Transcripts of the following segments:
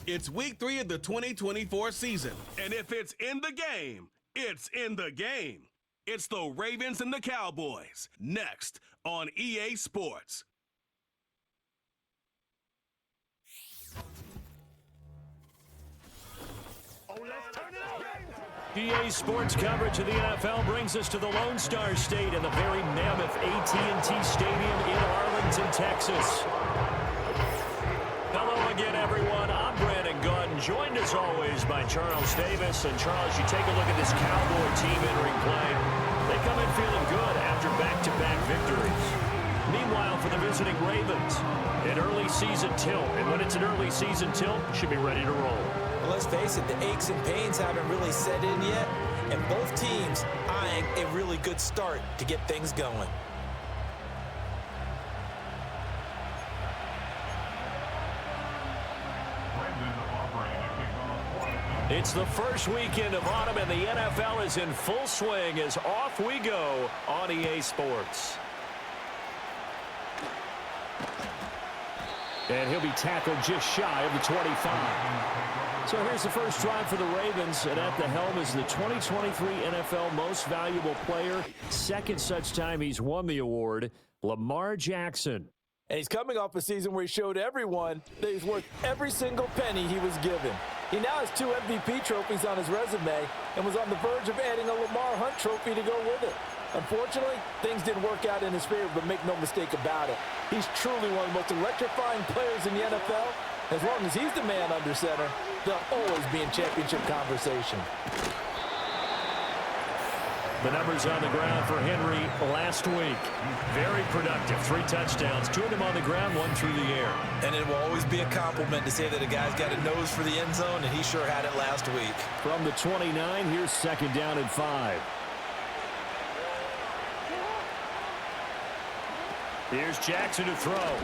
It's week 3 of the 2024 season. And if it's in the game, it's in the game. It's the Ravens and the Cowboys. Next on EA Sports. EA Sports coverage of the NFL brings us to the Lone Star State and the very mammoth AT&T Stadium in Arlington, Texas. Hello again, everyone. I'm Brandon Gautin, joined as always by Charles Davis. And Charles, you take a look at this Cowboy team entering play. They come in feeling good after back-to-back victories. Meanwhile, for the visiting Ravens, an early season tilt. And when it's an early season tilt, should be ready to roll. Well, let's face it, the aches and pains haven't really set in yet, and both teams eyeing a really good start to get things going. It's the first weekend of autumn, and the NFL is in full swing as off we go on EA Sports. And he'll be tackled just shy of the 25. So here's the first drive for the Ravens, and at the helm is the 2023 NFL Most Valuable Player. Second such time he's won the award, Lamar Jackson. And he's coming off a season where he showed everyone that he's worth every single penny he was given. He now has 2 MVP trophies on his resume and was on the verge of adding a Lamar Hunt trophy to go with it. Unfortunately, things didn't work out in his favor, but make no mistake about it. He's truly one of the most electrifying players in the NFL. As long as he's the man under center, they'll always be in championship conversation. The numbers on the ground for Henry last week. Very productive. 3 touchdowns, 2 of them on the ground, 1 through the air. And it will always be a compliment to say that a guy's got a nose for the end zone, and he sure had it last week. From the 29, here's second down and 5. Here's Jackson to throw.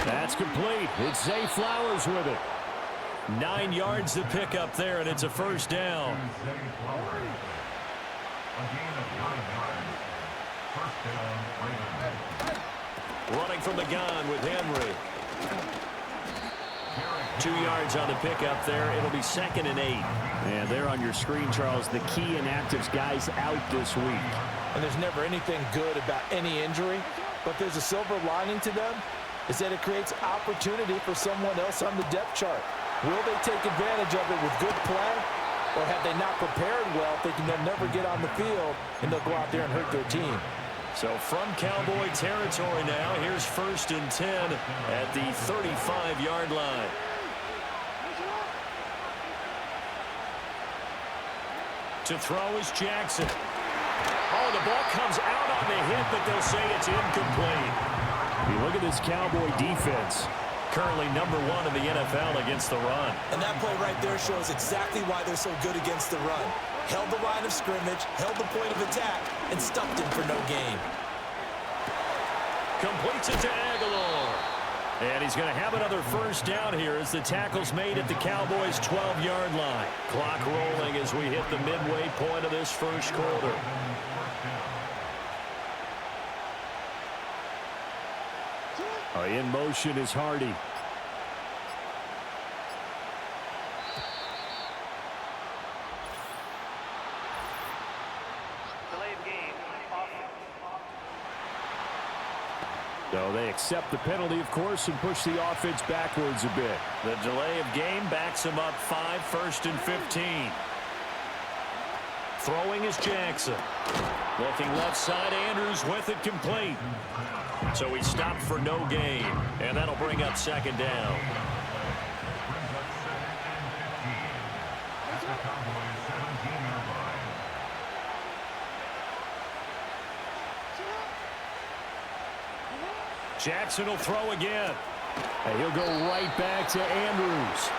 That's complete. It's Zay Flowers with it. 9 yards to pick up there, and it's a first down. Running from the gun with Henry. 2 yards on the pickup there. It'll be second and 8. And there on your screen, Charles, the key inactives guys out this week. And there's never anything good about any injury, but there's a silver lining to them, is that it creates opportunity for someone else on the depth chart. Will they take advantage of it with good play, or have they not prepared well, thinking they'll never get on the field, and they'll go out there and hurt their team? So from Cowboy territory now, here's first and 10 at the 35-yard line. To throw is Jackson. Oh, the ball comes out on the hit, but they'll say it's incomplete. You look at this Cowboy defense. Currently number 1 in the NFL against the run. And that play right there shows exactly why they're so good against the run. Held the line of scrimmage, held the point of attack, and stuffed him for no gain. Completes it to Aguilar. And he's going to have another first down here as the tackle's made at the Cowboys' 12-yard line. Clock rolling as we hit the midway point of this first quarter. In motion is Hardy. So they accept the penalty, of course, and push the offense backwards a bit. The delay of game backs them up 5, first and 15. Throwing is Jackson. Looking left side, Andrews with it complete. So he stopped for no gain, and that'll bring up second down. Jackson will throw again. And he'll go right back to Andrews.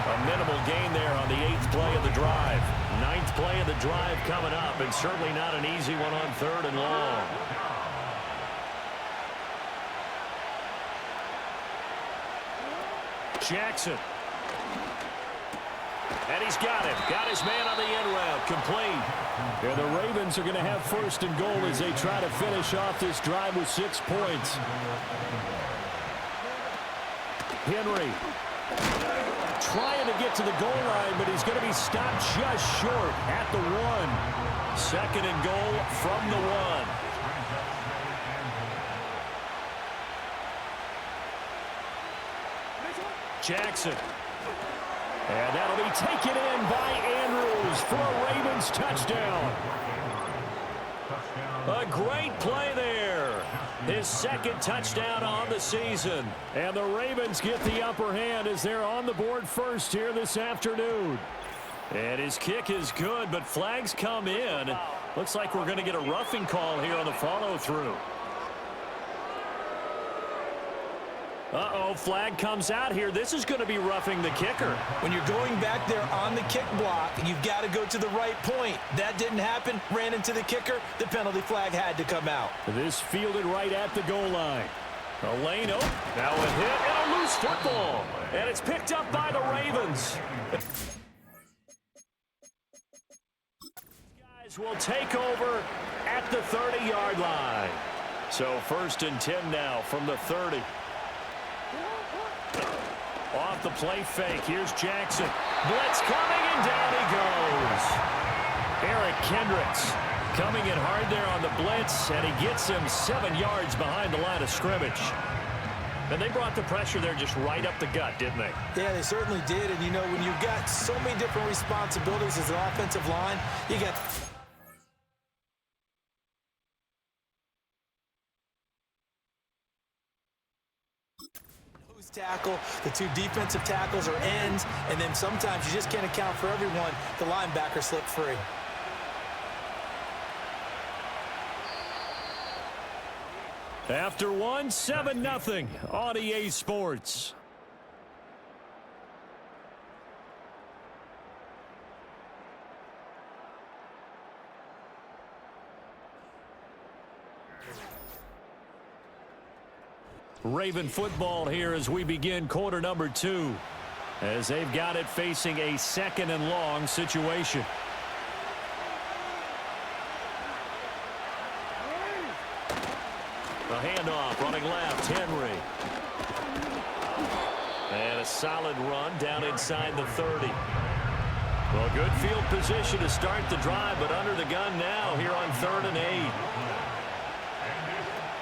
A minimal gain there on the 8th play of the drive. 9th play of the drive coming up, and certainly not an easy one on 3rd and long. Jackson. And he's got it. Got his man on the end route. Complete. And the Ravens are going to have first and goal as they try to finish off this drive with 6 points. Henry Trying to get to the goal line, but he's going to be stopped just short at the 1. Second and goal from the 1. Jackson. And that'll be taken in by Andrews for a Ravens touchdown. A great play there. His second touchdown on the season. And the Ravens get the upper hand as they're on the board first here this afternoon. And his kick is good, but flags come in. Looks like we're going to get a roughing call here on the follow-through. Uh-oh, flag comes out here. This is going to be roughing the kicker. When you're going back there on the kick block, you've got to go to the right point. That didn't happen. Ran into the kicker. The penalty flag had to come out. This fielded right at the goal line. A lane open. Now a hit and a loose football. And it's picked up by the Ravens. Guys will take over at the 30-yard line. So 1st and 10 now from the 30. Off the play fake. Here's Jackson. Blitz coming, and down he goes. Eric Kendricks coming in hard there on the blitz, and he gets him 7 yards behind the line of scrimmage. And they brought the pressure there just right up the gut, didn't they? Yeah, they certainly did. And, you know, when you've got so many different responsibilities as an offensive line, you got tackle, the 2 defensive tackles are ends, and then sometimes you just can't account for everyone. The linebacker slipped free. After 1, 7-0 on EA Sports. Raven football here as we begin quarter number 2, as they've got it facing a 2nd and long situation. A handoff running left, Henry. And a solid run down inside the 30. Well, good field position to start the drive, but under the gun now here on 3rd and 8.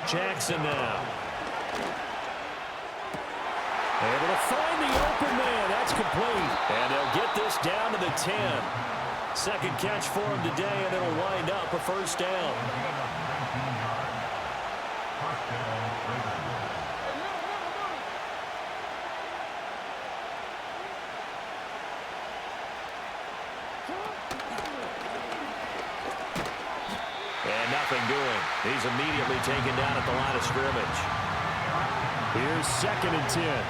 Jackson now. Able to find the open man. That's complete. And they'll get this down to the 10. Second catch for him today, and it'll wind up a 1st down. And nothing doing. He's immediately taken down at the line of scrimmage. Here's 2nd and 10.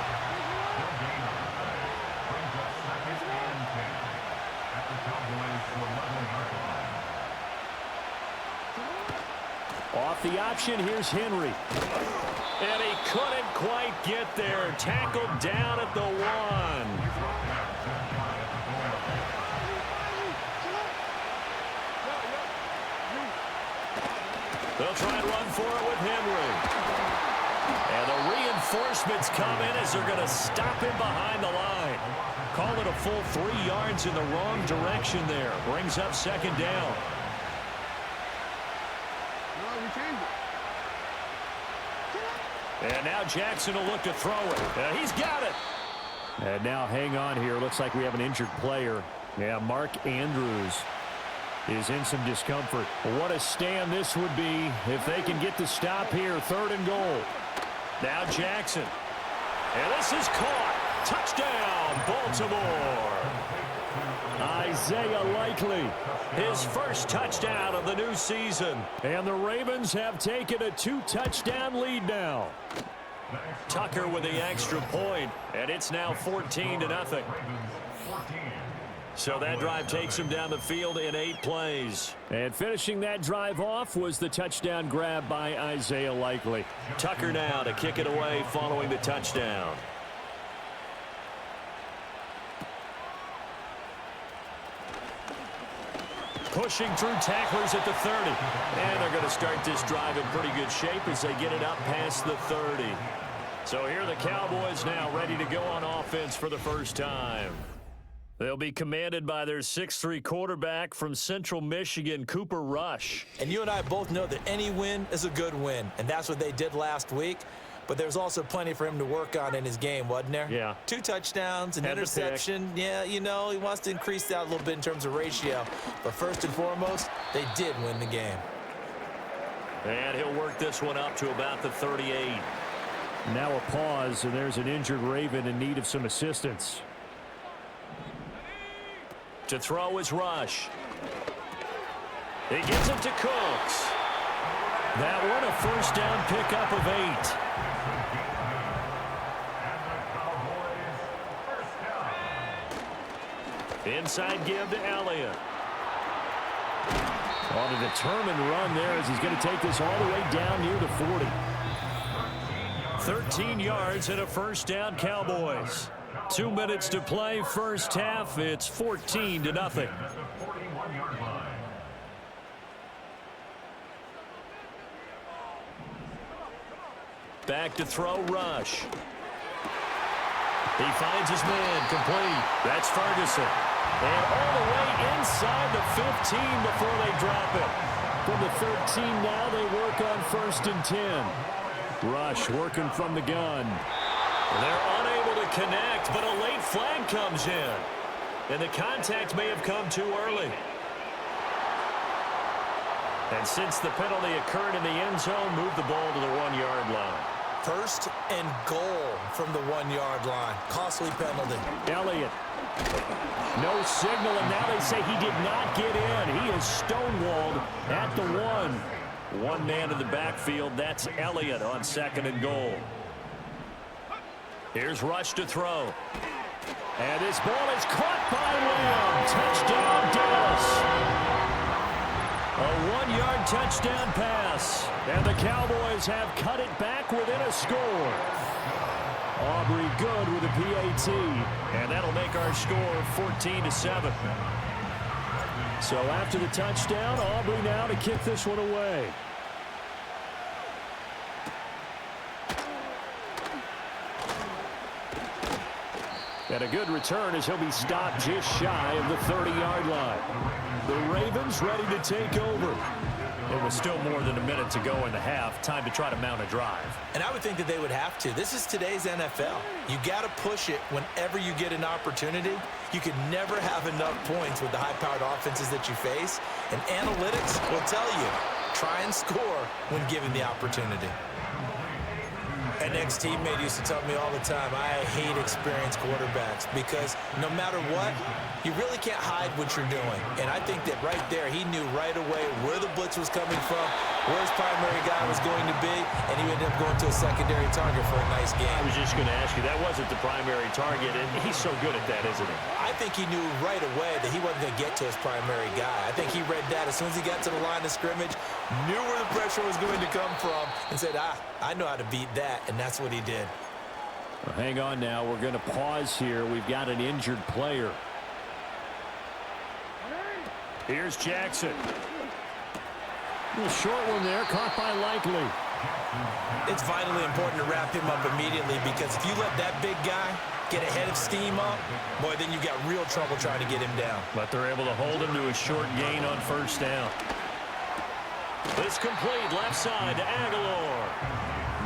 Off the option, here's Henry. And he couldn't quite get there. Tackled down at the 1. They'll try and run for it with Henry. And the reinforcements come in as they're going to stop him behind the line. Call it a full 3 yards in the wrong direction there. Brings up 2nd down. And now Jackson will look to throw it. He's got it. And now hang on here. Looks like we have an injured player. Yeah, Mark Andrews is in some discomfort. What a stand this would be if they can get the stop here. 3rd and goal. Now Jackson. And this is caught. Touchdown, Baltimore. Isaiah Likely, his first touchdown of the new season. And the Ravens have taken a 2-touchdown lead now. Tucker with the extra point, and it's now 14-0. So that drive takes him down the field in 8 plays. And finishing that drive off was the touchdown grab by Isaiah Likely. Tucker now to kick it away following the touchdown. Pushing through tacklers at the 30. And they're going to start this drive in pretty good shape as they get it up past the 30. So here are the Cowboys now ready to go on offense for the first time. They'll be commanded by their 6'3" quarterback from Central Michigan, Cooper Rush. And you and I both know that any win is a good win, and that's what they did last week. But there's also plenty for him to work on in his game, wasn't there? Yeah. 2 touchdowns, an Had the interception. Yeah, you know, he wants to increase that a little bit in terms of ratio. But first and foremost, they did win the game. And he'll work this one up to about the 38. Now a pause, and there's an injured Raven in need of some assistance. To throw is Rush. He gets it to Cooks. That one a first down pickup of 8. Inside give to Elliott. On a determined run there as he's going to take this all the way down near the 40. 13 yards and a first down, Cowboys. 2 minutes to play, first half. It's 14-0. Back to throw, Rush. He finds his man, complete. That's Ferguson. And all the way inside the 15 before they drop it. From the 13 now, they work on 1st and 10. Rush working from the gun. They're unable to connect, but a late flag comes in. And the contact may have come too early. And since the penalty occurred in the end zone, move the ball to the 1-yard line. 1st and goal from the 1-yard line. Costly penalty. Elliott. No signal, and now they say he did not get in. He is stonewalled at the 1. One man in the backfield. That's Elliott on 2nd and goal. Here's Rush to throw. And this ball is caught by Lamb. Touchdown, Dallas. A 1-yard touchdown pass. And the Cowboys have cut it back within a score. Aubrey good with a PAT. And that'll make our score 14-7. So after the touchdown, Aubrey now to kick this one away. And a good return as he'll be stopped just shy of the 30-yard line. The Ravens ready to take over. It was still more than a minute to go in the half. Time to try to mount a drive. And I would think that they would have to. This is today's NFL. You got to push it whenever you get an opportunity. You could never have enough points with the high-powered offenses that you face. And analytics will tell you, try and score when given the opportunity. An ex-teammate used to tell me all the time, I hate experienced quarterbacks because no matter what, you really can't hide what you're doing. And I think that right there, he knew right away where the blitz was coming from, where his primary guy was going to be, and he ended up going to a secondary target for a nice game. I was just going to ask you, that wasn't the primary target, and he's so good at that, isn't he? I think he knew right away that he wasn't going to get to his primary guy. I think he read that as soon as he got to the line of scrimmage, knew where the pressure was going to come from, and said, I know how to beat that, and that's what he did. Well, hang on now. We're going to pause here. We've got an injured player. Here's Jackson. A short one there, caught by Likely. It's vitally important to wrap him up immediately because if you let that big guy get a head of steam up, boy, then you got real trouble trying to get him down. But they're able to hold him to a short gain on 1st down. It's complete left side to Aguilar.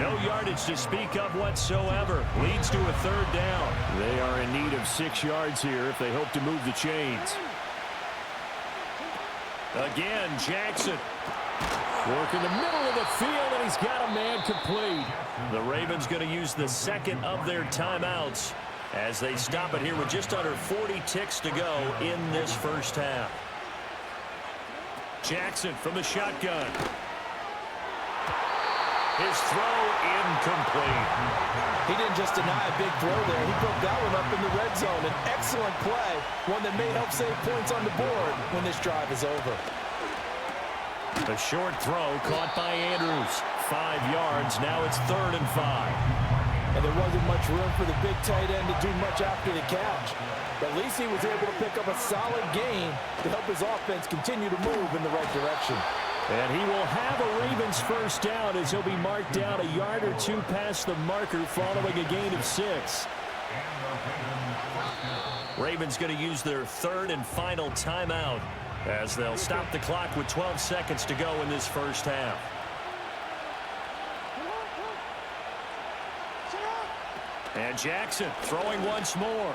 No yardage to speak of whatsoever. Leads to a 3rd down. They are in need of 6 yards here if they hope to move the chains. Again, Jackson. Work in the middle of the field, and he's got a man complete. The Ravens going to use the 2nd of their timeouts as they stop it here with just under 40 ticks to go in this 1st half. Jackson from the shotgun. His throw incomplete. He didn't just deny a big throw there. He broke that one up in the red zone. An excellent play, one that may help save points on the board when this drive is over. A short throw caught by Andrews. 5 yards. Now it's 3rd and 5. And there wasn't much room for the big tight end to do much after the catch. But at least he was able to pick up a solid gain to help his offense continue to move in the right direction. And he will have a Ravens first down as he'll be marked down a yard or two past the marker following a gain of 6. Ravens going to use their third and final timeout as they'll stop the clock with 12 seconds to go in this first half. And Jackson throwing once more.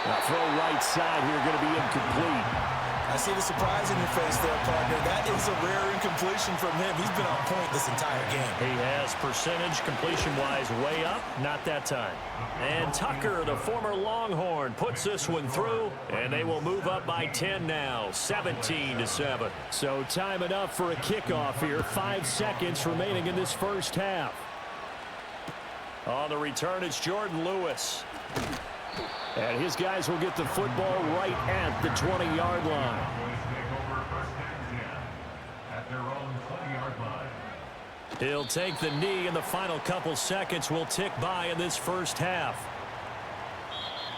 Now throw right side here, going to be incomplete. I see the surprise in your face there, partner. That is a rare incompletion from him. He's been on point this entire game. He has percentage completion-wise way up, not that time. And Tucker, the former Longhorn, puts this one through, and they will move up by 10 now, 17-7. So time enough for a kickoff here. 5 seconds remaining in this first half. On the return, it's Jordan Lewis. And his guys will get the football right at the 20-yard line. He'll take the knee, and the final couple seconds will tick by in this first half.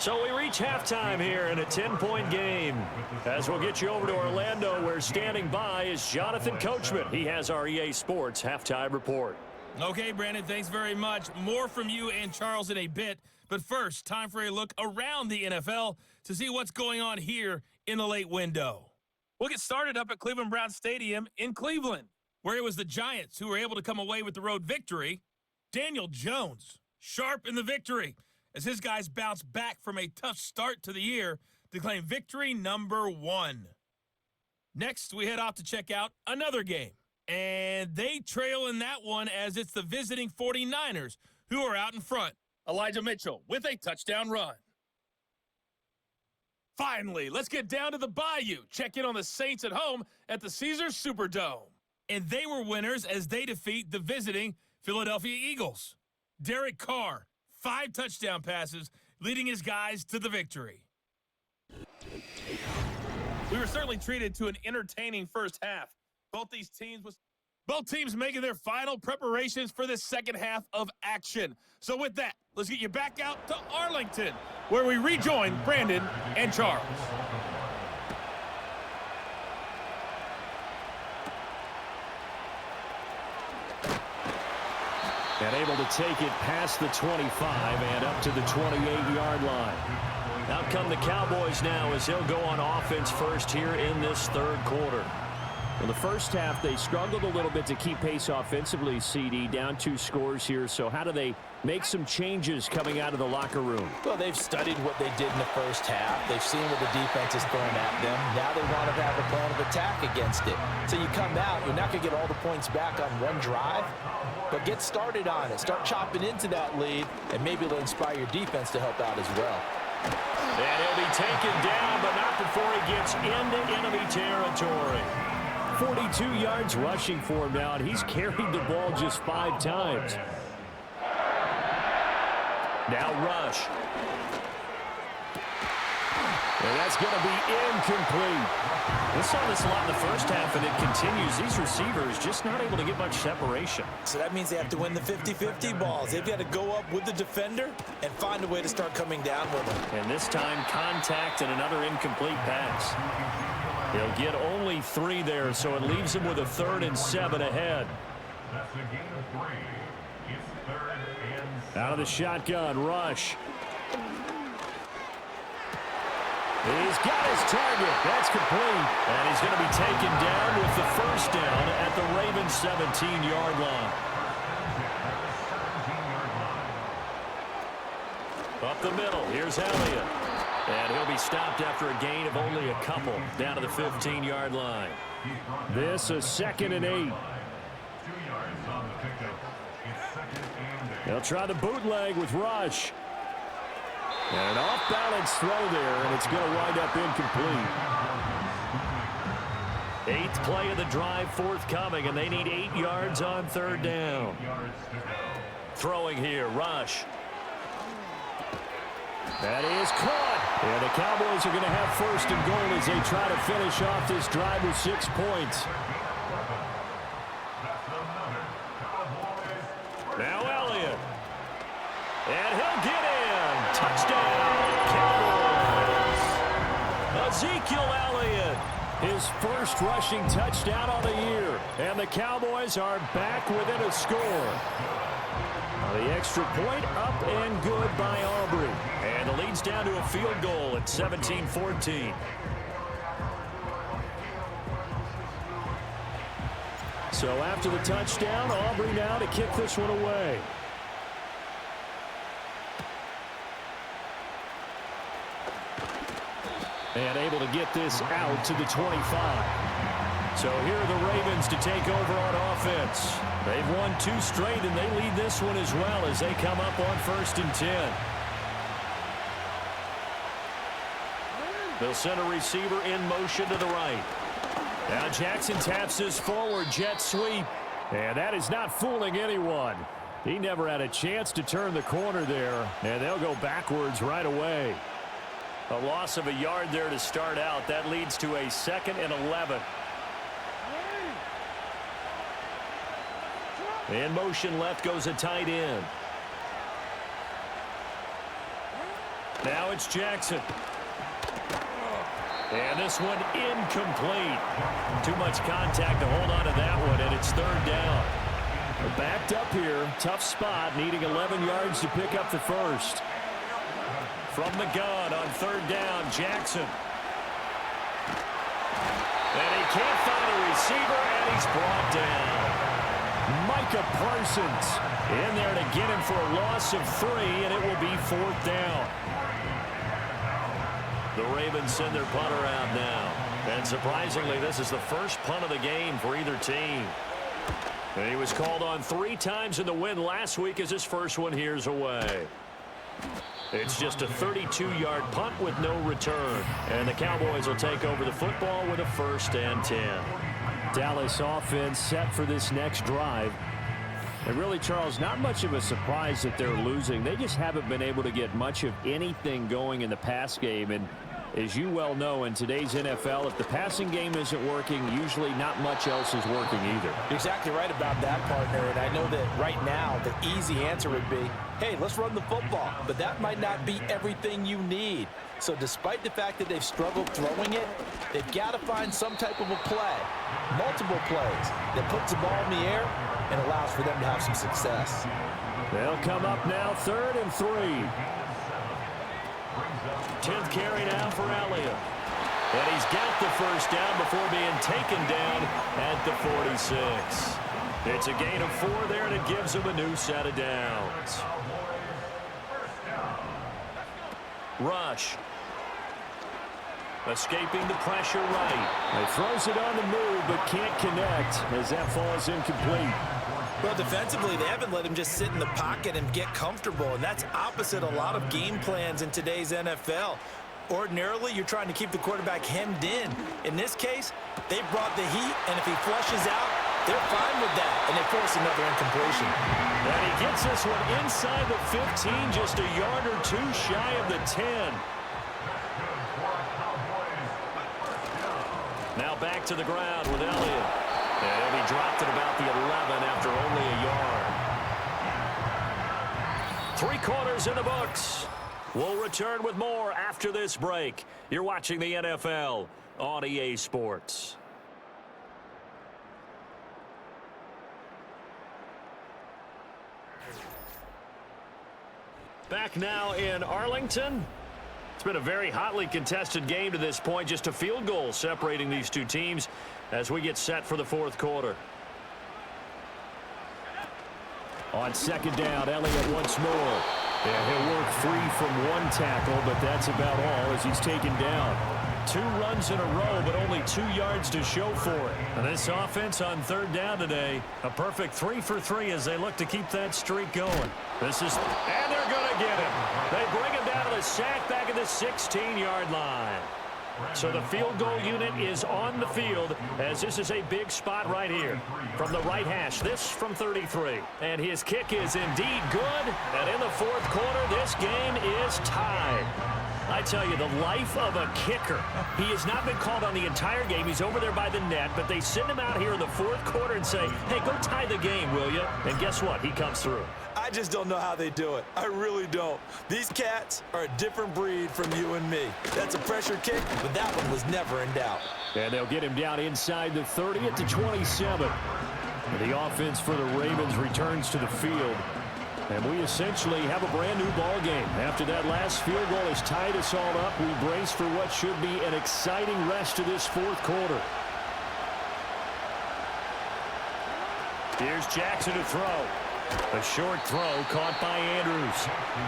So we reach halftime here in a 10-point game. As we'll get you over to Orlando, where standing by is Jonathan Coachman. He has our EA Sports halftime report. Okay, Brandon, thanks very much. More from you and Charles in a bit. But first, time for a look around the NFL to see what's going on here in the late window. We'll get started up at Cleveland Browns Stadium in Cleveland, where it was the Giants who were able to come away with the road victory. Daniel Jones, sharp in the victory, as his guys bounced back from a tough start to the year to claim victory number 1. Next, we head off to check out another game. And they trail in that one as it's the visiting 49ers who are out in front. Elijah Mitchell with a touchdown run. Finally, let's get down to the Bayou. Check in on the Saints at home at the Caesars Superdome. And they were winners as they defeat the visiting Philadelphia Eagles. Derek Carr, 5 touchdown passes, leading his guys to the victory. We were certainly treated to an entertaining first half. Both teams making their final preparations for the second half of action. So with that, let's get you back out to Arlington, where we rejoin Brandon and Charles. And able to take it past the 25 and up to the 28-yard line. Out come the Cowboys now as they'll go on offense first here in this third quarter. In the first half, they struggled a little bit to keep pace offensively, CD, down 2 scores here. So how do they make some changes coming out of the locker room? Well, they've studied what they did in the first half. They've seen what the defense is throwing at them. Now they want to have a plan of attack against it. So you come out, you're not going to get all the points back on one drive, but get started on it. Start chopping into that lead, and maybe it'll inspire your defense to help out as well. And he'll be taken down, but not before he gets into enemy territory. 42 yards rushing for him now, and he's carried the ball just 5 times. Now Rush. And that's going to be incomplete. We saw this a lot in the first half, and it continues. These receivers just not able to get much separation. So that means they have to win the 50-50 balls. They've got to go up with the defender and find a way to start coming down with them. And this time, contact and another incomplete pass. He'll get only 3 there, so it leaves him with a 3rd and 7 ahead. Out of the shotgun, Rush. He's got his target. That's complete. And he's going to be taken down with the first down at the Ravens' 17-yard line. Up the middle, here's Elliott. And he'll be stopped after a gain of only a couple down to the 15-yard line. This is 2nd and 8. They'll try the bootleg with Rush. And an off-balance throw there, and it's going to wind up incomplete. 8th play of the drive forthcoming, and they need 8 yards on 3rd down. Throwing here, Rush. That is caught. And the Cowboys are going to have 1st and goal as they try to finish off this drive with 6 points. Now Elliott. And he'll get in. Touchdown, Cowboys. Ezekiel Elliott. His first rushing touchdown on the year. And the Cowboys are back within a score. The extra point up and good by Aubrey. And the lead's down to a field goal at 17-14. So after the touchdown, Aubrey now to kick this one away. And able to get this out to the 25. So here are the Ravens to take over on offense. They've won 2 straight, and they lead this one as well as they come up on 1st and 10. They'll send a receiver in motion to the right. Now Jackson taps his forward jet sweep. And that is not fooling anyone. He never had a chance to turn the corner there. And they'll go backwards right away. A loss of a yard there to start out. That leads to a 2nd and 11. In motion left goes a tight end. Now it's Jackson. And this one incomplete. Too much contact to hold on to that one, and it's 3rd down. They're backed up here. Tough spot, needing 11 yards to pick up the first. From the gun on 3rd down, Jackson. And he can't find a receiver, and he's brought down. Micah Parsons in there to get him for a loss of 3, and it will be 4th down. The Ravens send their punter out now. And surprisingly, this is the first punt of the game for either team. And he was called on 3 times in the win last week as his first one here's away. It's just a 32-yard punt with no return. And the Cowboys will take over the football with a 1st and 10. Dallas offense set for this next drive. And really, Charles, not much of a surprise that they're losing. They just haven't been able to get much of anything going in the pass game. And as you well know, in today's NFL, if the passing game isn't working, usually not much else is working either. You're exactly right about that, partner. And I know that right now the easy answer would be, hey, let's run the football. But that might not be everything you need. So despite the fact that they've struggled throwing it, they've got to find some type of a play, multiple plays, that puts the ball in the air and allows for them to have some success. They'll come up now 3rd and 3. 10th carry now for Elliott. And he's got the first down before being taken down at the 46. It's a gain of 4 there, and it gives him a new set of downs. Rush. Escaping the pressure right. He throws it on the move, but can't connect as that falls incomplete. Well, defensively, they haven't let him just sit in the pocket and get comfortable, and that's opposite a lot of game plans in today's NFL. Ordinarily, you're trying to keep the quarterback hemmed in. In this case, they brought the heat, and if he flushes out, they're fine with that, and they force another incompletion. And he gets this one inside the 15, just a yard or 2 shy of the 10. Now back to the ground with Elliott. And he'll be dropped at about the 11 after only a yard. 3 quarters in the books. We'll return with more after this break. You're watching the NFL on EA Sports. Back now in Arlington. It's been a very hotly contested game to this point. Just a field goal separating these two teams as we get set for the 4th quarter. On 2nd down, Elliott once more. And he'll work free from 1 tackle, but that's about all as he's taken down. 2 runs in a row, but only 2 yards to show for it. And this offense on 3rd down today, a perfect 3 for 3 as they look to keep that streak going. And they're going to get him. They bring him down to the sack back at the 16-yard line. So the field goal unit is on the field as this is a big spot right here. From the right hash, this from 33. And his kick is indeed good. And in the 4th quarter, this game is tied. I tell you, the life of a kicker. He has not been called on the entire game. He's over there by the net, but they send him out here in the 4th quarter and say, hey, go tie the game, will you? And guess what? He comes through. I just don't know how they do it. I really don't. These cats are a different breed from you and me. That's a pressure kick, but that one was never in doubt. And they'll get him down inside the 30 at the 27. And the offense for the Ravens returns to the field. And we essentially have a brand new ball game. After that last field goal has tied us all up, we brace for what should be an exciting rest of this fourth quarter. Here's Jackson to throw. A short throw caught by Andrews.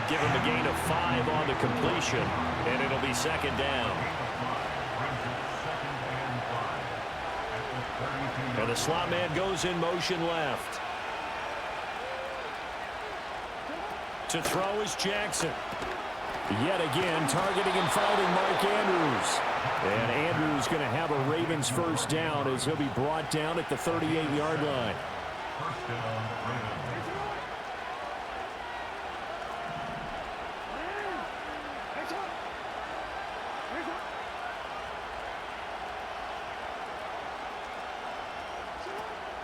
Give him a gain of 5 on the completion, and it'll be second down. And the slot man goes in motion left. To throw is Jackson. Yet again, targeting and finding Mark Andrews. And Andrews going to have a Ravens first down as he'll be brought down at the 38-yard line.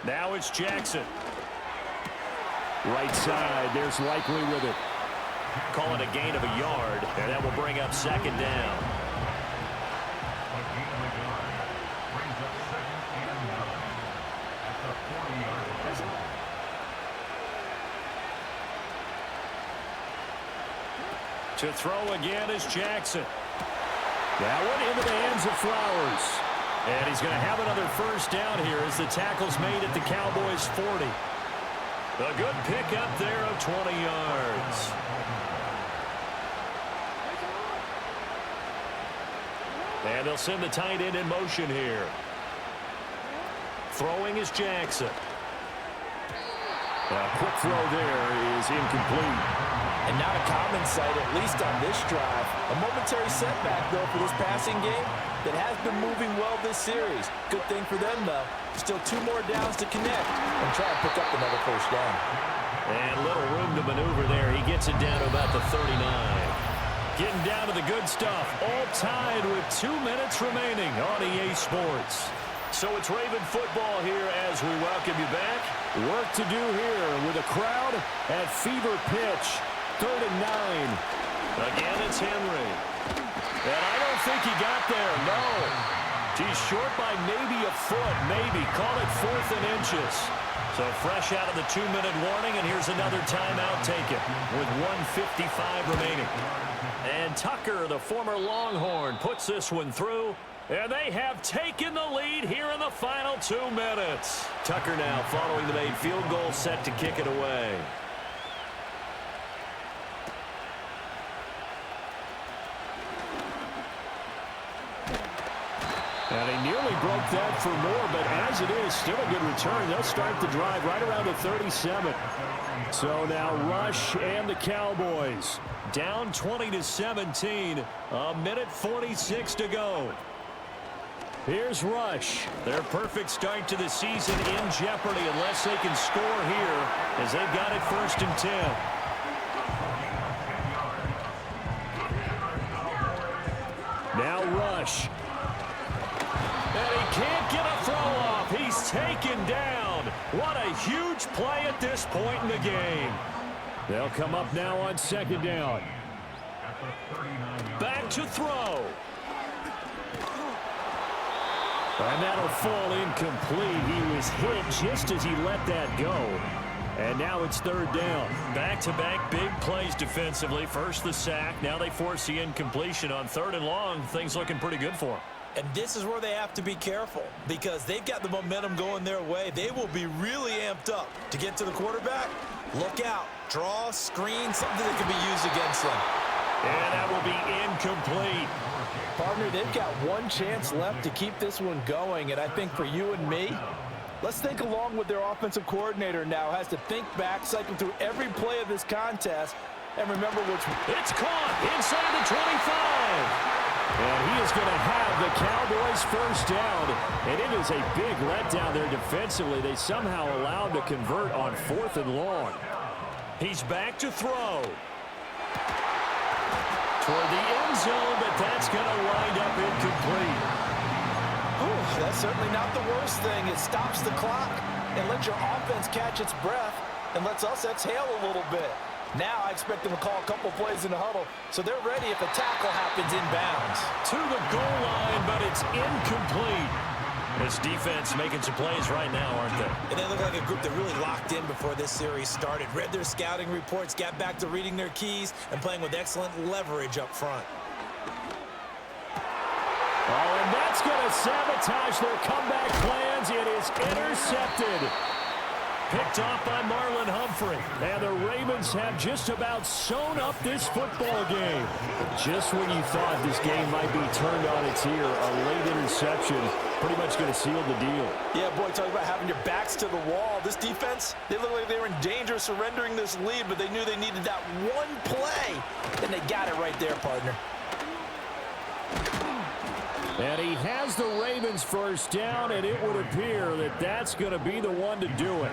Now it's Jackson. Right side, there's Likely with it. Call it a gain of a yard, and that will bring up second down. To throw again is Jackson. That one into the hands of Flowers. And he's going to have another first down here as the tackle's made at the Cowboys' 40. A good pickup there of 20 yards. And they'll send the tight end in motion here. Throwing is Jackson. A quick throw there is incomplete. And not a common sight, at least on this drive. A momentary setback, though, for this passing game that has been moving well this series. Good thing for them, though. Still 2 more downs to connect and try and pick up another first down. And little room to maneuver there. He gets it down to about the 39. Getting down to the good stuff. All tied with 2 minutes remaining on EA Sports. So it's Raven football here as we welcome you back. Work to do here with a crowd at fever pitch. 3rd and 9. Again, it's Henry. And I don't think he got there, no. He's short by maybe a foot, maybe. Call it 4th and inches. So fresh out of the 2-minute warning, and here's another timeout taken with 1:55 remaining. And Tucker, the former Longhorn, puts this one through. And they have taken the lead here in the final 2 minutes. Tucker now following the made field goal, set to kick it away. And he nearly broke that for more, but as it is, still a good return. They'll start the drive right around the 37. So now Rush and the Cowboys down 20-17, 1:46 to go. Here's Rush. Their perfect start to the season in jeopardy unless they can score here as they've got it 1st and 10. Now Rush. And he can't get a throw off. He's taken down. What a huge play at this point in the game. They'll come up now on 2nd down. Back to throw. And that'll fall incomplete. He was hit just as he let that go. And now it's 3rd down. Back-to-back big plays defensively. First the sack. Now they force the incompletion on 3rd and long. Things looking pretty good for them. And this is where they have to be careful because they've got the momentum going their way. They will be really amped up to get to the quarterback. Look out. Draw, screen, something that can be used against them. And that will be incomplete. Partner, they've got 1 chance left to keep this one going, and I think for you and me, let's think along with their offensive coordinator now. Has to think back, cycle through every play of this contest, and remember which... It's caught inside the 25. And he is going to have the Cowboys first down, and it is a big letdown there defensively. They somehow allowed to convert on 4th and long. He's back to throw. Toward the end zone, but that's going to wind up incomplete. That's certainly not the worst thing. It stops the clock and lets your offense catch its breath. and lets us exhale a little bit. Now I expect them to call a couple plays in the huddle, so they're ready if a tackle happens inbounds. To the goal line, but it's incomplete. This defense making some plays right now, aren't they? And they look like a group that really locked in before this series started. Read their scouting reports, got back to reading their keys, and playing with excellent leverage up front. Oh, and that's going to sabotage their comeback plans. It is intercepted. Picked off by Marlon Humphrey. And the Ravens have just about sewn up this football game. Just when you thought this game might be turned on its ear, a late interception pretty much going to seal the deal. Yeah, boy, talk about having your backs to the wall. This defense, they look like they were in danger of surrendering this lead, but they knew they needed that one play, and they got it right there, partner. And he has the Ravens first down, and it would appear that that's going to be the one to do it.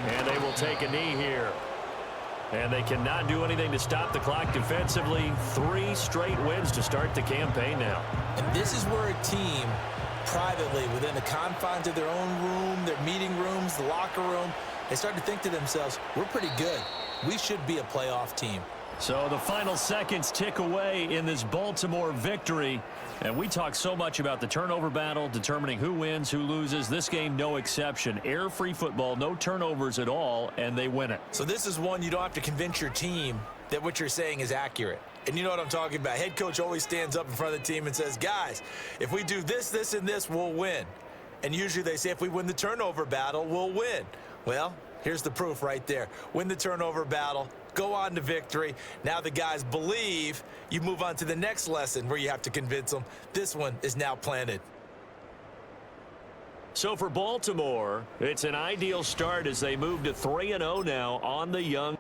And they will take a knee here. And they cannot do anything to stop the clock defensively. 3 straight wins to start the campaign now. And this is where a team, privately, within the confines of their own room, their meeting rooms, the locker room, they start to think to themselves, we're pretty good. We should be a playoff team. So the final seconds tick away in this Baltimore victory. And we talk so much about the turnover battle, determining who wins, who loses. This game, no exception. Air-free football, no turnovers at all, and they win it. So this is one you don't have to convince your team that what you're saying is accurate. And you know what I'm talking about. Head coach always stands up in front of the team and says, guys, if we do this, this, and this, we'll win. And usually they say if we win the turnover battle, we'll win. Well, here's the proof right there. Win the turnover battle. Go on to victory. Now the guys believe. You move on to the next lesson where you have to convince them. This one is now planted. So for Baltimore, it's an ideal start as they move to 3-0 now on the young.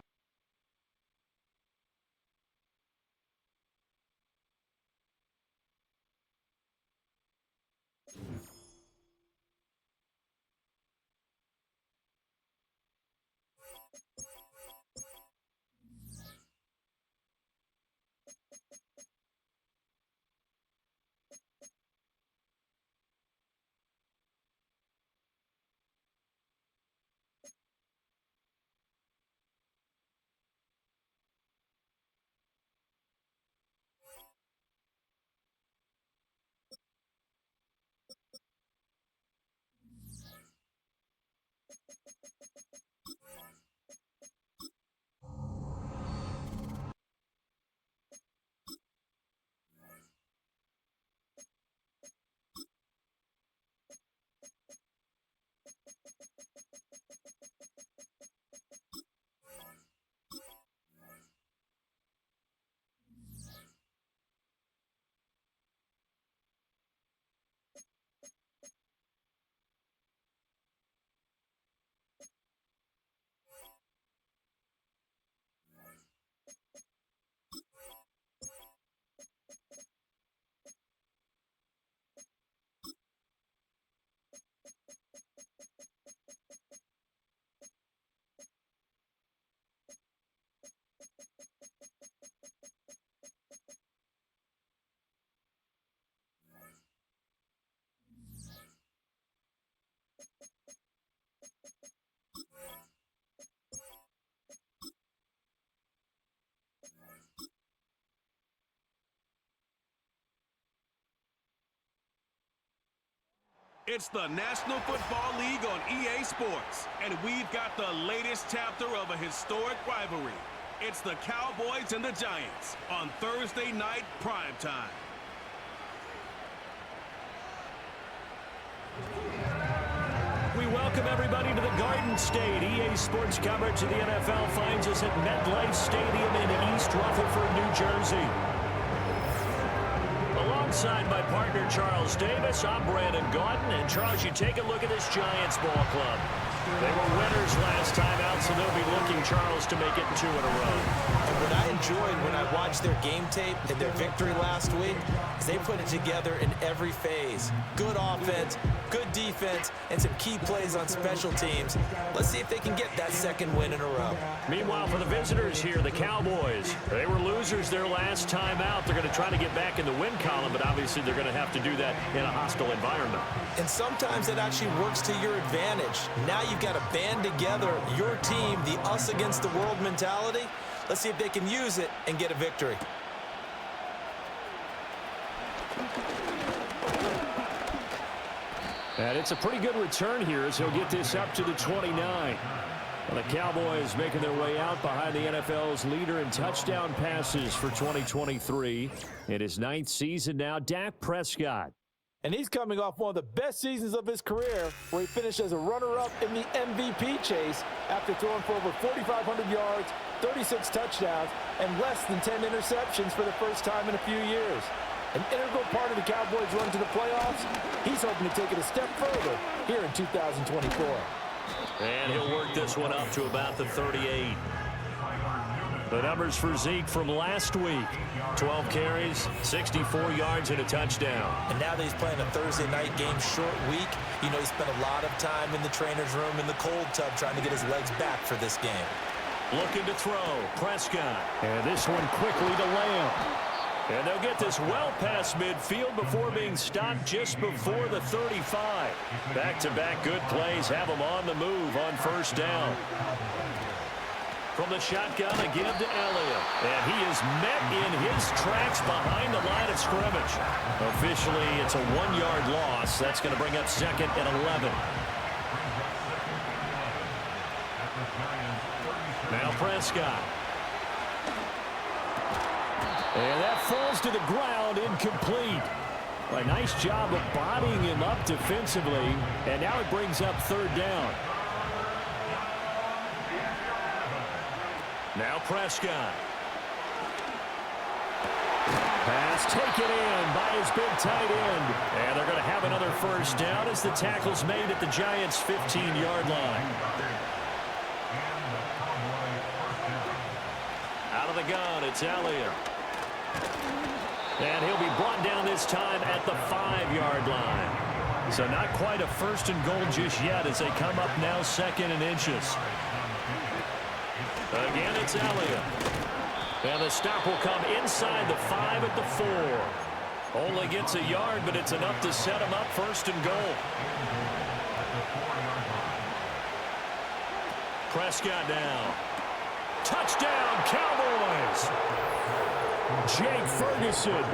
It's the National Football League on EA Sports, and we've got the latest chapter of a historic rivalry. It's the Cowboys and the Giants on Thursday night primetime. We welcome everybody to the Garden State. EA Sports coverage of the NFL finds us at MetLife Stadium in East Rutherford, New Jersey. Alongside my partner, Charles Davis, I'm Brandon Gaudin. And, Charles, you take a look at this Giants ball club. They were winners last time out, so they'll be looking, Charles, to make it 2 in a row. And what I enjoyed when I watched their game tape and their victory last week is they put it together in every phase. Good offense, good defense, and some key plays on special teams. Let's see if they can get that second win in a row. Meanwhile, for the visitors here, the Cowboys, they were losers their last time out. They're going to try to get back in the win column, but obviously they're going to have to do that in a hostile environment. And sometimes it actually works to your advantage. Now you've got to band together your team, the us against the world mentality. Let's see if they can use it and get a victory. And it's a pretty good return here as he'll get this up to the 29. And the Cowboys making their way out behind the NFL's leader in touchdown passes for 2023. In his 9th season now, Dak Prescott. And he's coming off one of the best seasons of his career, where he finished as a runner-up in the MVP chase after throwing for over 4,500 yards, 36 touchdowns, and less than 10 interceptions for the first time in a few years. An integral part of the Cowboys' run to the playoffs. He's hoping to take it a step further here in 2024. And he'll work this one up to about the 38. The numbers for Zeke from last week. 12 carries, 64 yards, and a touchdown. And now that he's playing a Thursday night game short week, you know he spent a lot of time in the trainer's room in the cold tub trying to get his legs back for this game. Looking to throw, Prescott. And this one quickly to Lamb. And they'll get this well past midfield before being stopped just before the 35. Back-to-back good plays have them on the move on first down. From the shotgun, a give to Elliott. And he is met in his tracks behind the line of scrimmage. Officially, it's a 1-yard loss. That's going to bring up 2nd and 11. Now Prescott. And that falls to the ground, incomplete. A nice job of bodying him up defensively. And now it brings up 3rd down. Now Prescott. Pass taken in by his big tight end. And they're going to have another first down as the tackle's made at the Giants' 15-yard line. Out of the gun, it's Elliott. And he'll be brought down this time at the 5-yard line. So not quite a 1st and goal just yet as they come up now 2nd and inches. Again, it's Elliott. And the stop will come inside the 5 at the 4. Only gets a yard, but it's enough to set him up 1st and goal. Prescott now. Touchdown, Cowboys! Jake Ferguson,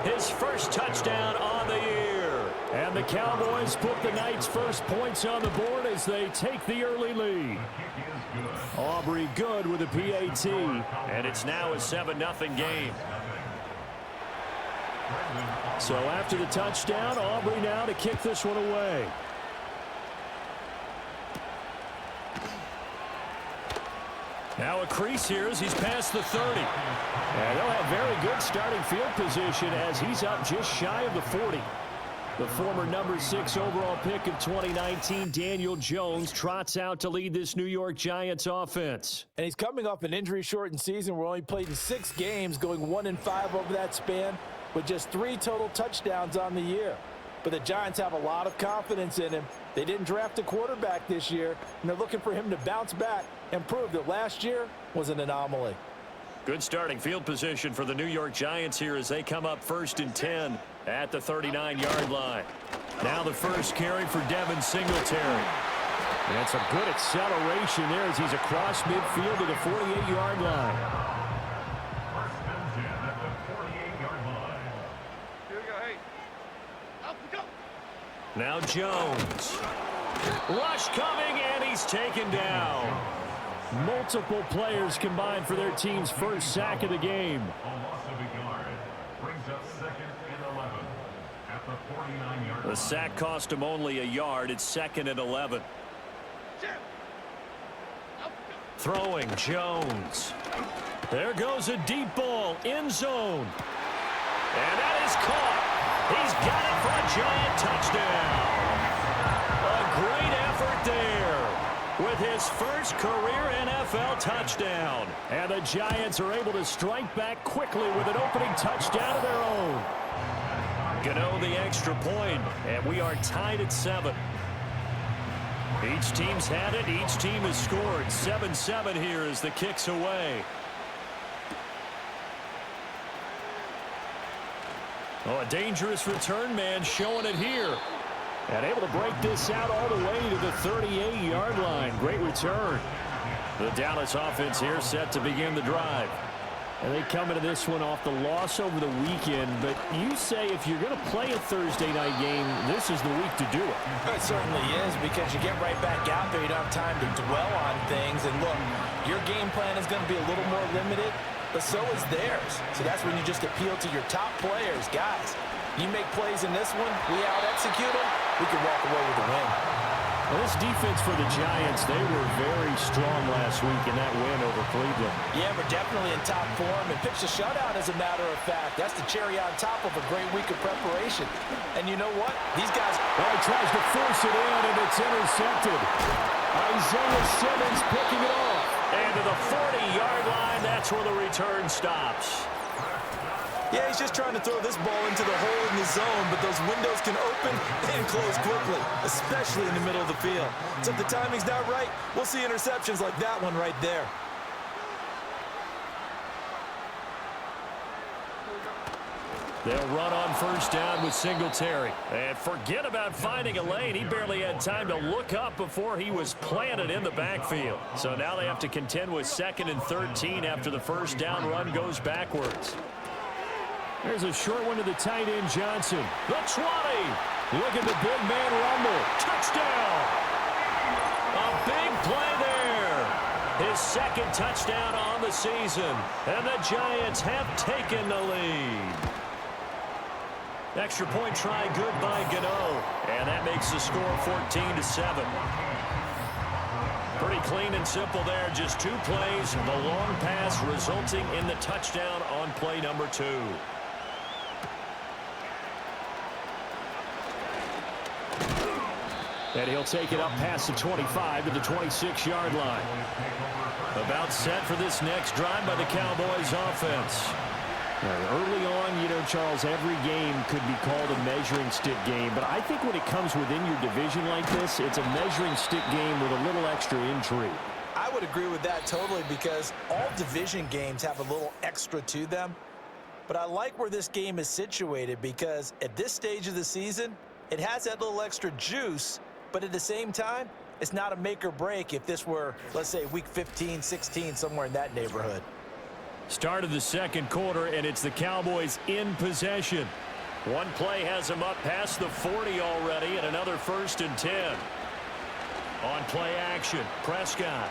his first touchdown on the year. And the Cowboys put the night's first points on the board as they take the early lead. Aubrey good with a PAT. And it's now a 7-0 game. So after the touchdown, Aubrey now to kick this one away. Now a crease here as he's past the 30. And they'll have very good starting field position as he's up just shy of the 40. The former number 6 overall pick of 2019, Daniel Jones, trots out to lead this New York Giants offense. And he's coming off an injury-shortened season where he only played in 6 games, going 1-5 over that span, with just 3 total touchdowns on the year. But the Giants have a lot of confidence in him. They didn't draft a quarterback this year, and they're looking for him to bounce back and prove that last year was an anomaly. Good starting field position for the New York Giants here as they come up 1st and 10 at the 39-yard line. Now the first carry for Devin Singletary. And that's a good acceleration there as he's across midfield to the 48-yard line. Now Jones. Rush coming, and he's taken down. Multiple players combined for their team's first sack of the game. The sack cost him only a yard. It's 2nd and 11. Throwing Jones. There goes a deep ball, end zone. And that is caught. He's got it for a Giant touchdown. A great effort there. with his first career NFL touchdown. And the Giants are able to strike back quickly with an opening touchdown of their own. Gano the extra point, and we are tied at 7. Each team's had it. Each team has scored. 7-7 here as the kick's away. Oh, a dangerous return man showing it here. And able to break this out all the way to the 38-yard line. Great return. The Dallas offense here set to begin the drive. And they come into this one off the loss over the weekend. But you say if you're going to play a Thursday night game, this is the week to do it. It certainly is, because you get right back out there. You don't have time to dwell on things. And look, your game plan is going to be a little more limited, but so is theirs. So that's when you just appeal to your top players. Guys, you make plays in this one, we out-execute them, we can walk away with a win. Well, this defense for the Giants, they were very strong last week in that win over Cleveland. Yeah, we're definitely in top form and pitched a shutout, as a matter of fact. That's the cherry on top of a great week of preparation. And you know what? These guys... Well, he tries to force it in, and it's intercepted. Isaiah Simmons picking it off. And to the 40-yard line, that's where the return stops. Yeah, he's just trying to throw this ball into the hole in the zone, but those windows can open and close quickly, especially in the middle of the field. So if the timing's not right, we'll see interceptions like that one right there. They'll run on first down with Singletary. And forget about finding a lane. He barely had time to look up before he was planted in the backfield. So now they have to contend with 2nd and 13 after the first down run goes backwards. There's a short one to the tight end, Johnson. The 20. Look at the big man rumble. Touchdown. A big play there. His 2nd touchdown on the season. And the Giants have taken the lead. Extra point try good by Gano. And that makes the score 14-7. Pretty clean and simple there. Just 2 plays. The long pass resulting in the touchdown on play number 2. And he'll take it up past the 25 to the 26-yard line. About set for this next drive by the Cowboys offense. Early on, you know, Charles, every game could be called a measuring stick game. But I think when it comes within your division like this, it's a measuring stick game with a little extra intrigue. I would agree with that totally, because all division games have a little extra to them. But I like where this game is situated, because at this stage of the season, it has that little extra juice. But at the same time, it's not a make or break if this were, let's say, week 15, 16, somewhere in that neighborhood. Start of the second quarter, and it's the Cowboys in possession. One play has them up past the 40 already, and another 1st and 10. On play action, Prescott.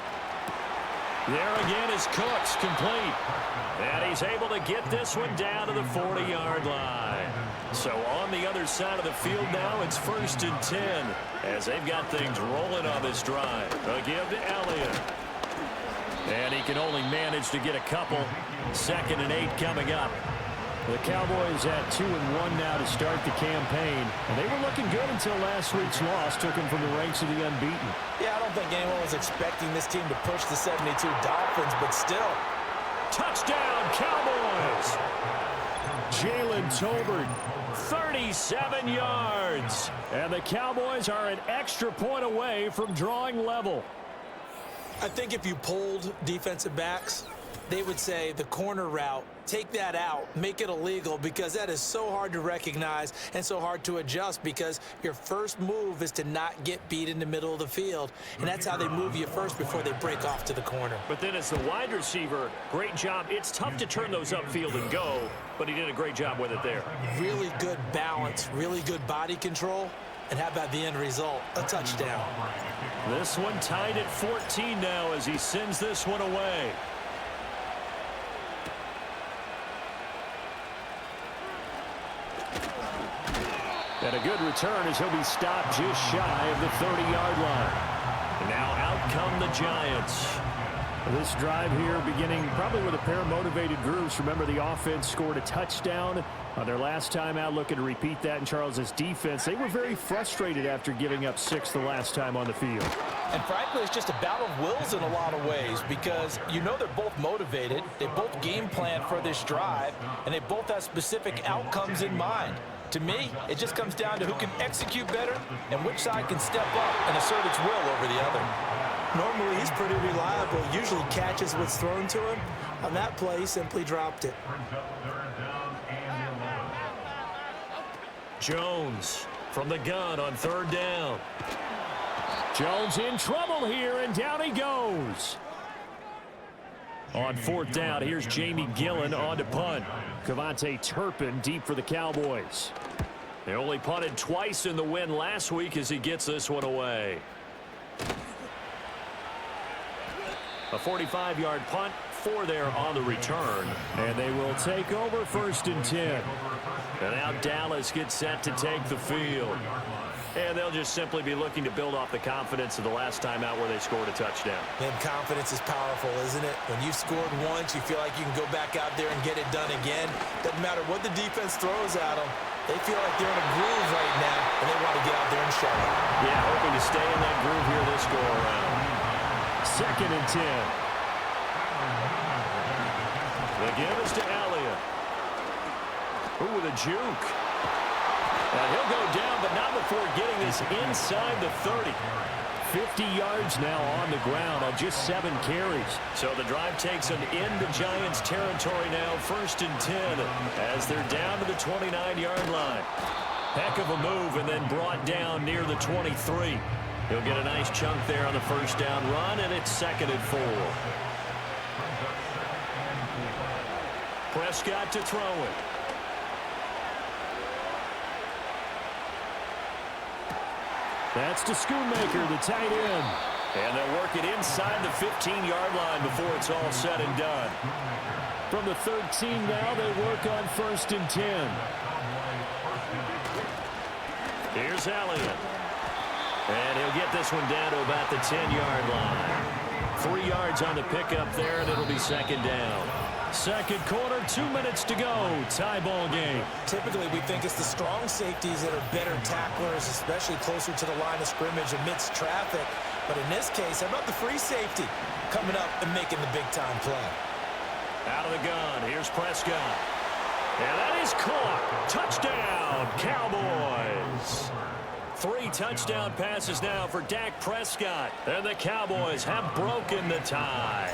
There again is Cooks, complete. And he's able to get this one down to the 40-yard line. So on the other side of the field now, it's 1st and 10 as they've got things rolling on this drive. A give to Elliott. And he can only manage to get a couple. 2nd and 8 coming up. The Cowboys at 2-1 now to start the campaign. And they were looking good until last week's loss took them from the ranks of the unbeaten. Yeah, I don't think anyone was expecting this team to push the 72 Dolphins, but still. Touchdown, Cowboys! Jalen Tolbert, 37 yards. And the Cowboys are an extra point away from drawing level. I think if you polled defensive backs, they would say the corner route, take that out, make it illegal, because that is so hard to recognize and so hard to adjust, because your first move is to not get beat in the middle of the field. And that's how they move you first before they break off to the corner. But then as the wide receiver, great job. It's tough to turn those upfield and go, but he did a great job with it there. Really good balance, really good body control. And how about the end result? A touchdown. This one tied at 14 now as he sends this one away. And a good return as he'll be stopped just shy of the 30-yard line. And now out come the Giants. This drive here beginning probably with a pair of motivated groups. Remember, the offense scored a touchdown on their last time out, looking to repeat that in Charles's defense. They were very frustrated after giving up 6 the last time on the field. And frankly, it's just a battle of wills in a lot of ways because you know they're both motivated, they both game plan for this drive, and they both have specific outcomes in mind. To me, it just comes down to who can execute better and which side can step up and assert its will over the other. Normally, he's pretty reliable. Usually catches what's thrown to him. On that play, he simply dropped it. Jones from the gun on 3rd down. Jones in trouble here, and down he goes. On 4th down, here's Jamie Gillen on to punt. Cavante Turpin deep for the Cowboys. They only punted twice in the win last week as he gets this one away. A 45-yard punt, 4 there on the return. And they will take over 1st and 10. And now Dallas gets set to take the field. And they'll just simply be looking to build off the confidence of the last time out where they scored a touchdown. And confidence is powerful, isn't it? When you've scored once, you feel like you can go back out there and get it done again. Doesn't matter what the defense throws at them. They feel like they're in a groove right now, and they want to get out there and show it. Yeah, hoping to stay in that groove here this go-around. 2nd and 10. The give is to Elliott. Ooh, with a juke. And he'll go down, but not before getting this inside the 30. 50 yards now on the ground on just 7 carries. So the drive takes them into Giants territory now, 1st and 10, as they're down to the 29-yard line. Heck of a move, and then brought down near the 23. He'll get a nice chunk there on the 1st down run, and it's 2nd and 4. Prescott to throw it. That's to Schoonmaker, the tight end. And they'll work it inside the 15-yard line before it's all said and done. From the 13 now, they work on 1st and 10. Here's Elliott. And he'll get this one down to about the 10-yard line. 3 yards on the pickup there, and it'll be 2nd down. 2nd quarter, 2 minutes to go. Tie ball game. Typically, we think it's the strong safeties that are better tacklers, especially closer to the line of scrimmage amidst traffic. But in this case, how about the free safety coming up and making the big-time play? Out of the gun, here's Prescott. And that is caught. Touchdown, Cowboys. 3 touchdown passes now for Dak Prescott. And the Cowboys have broken the tie.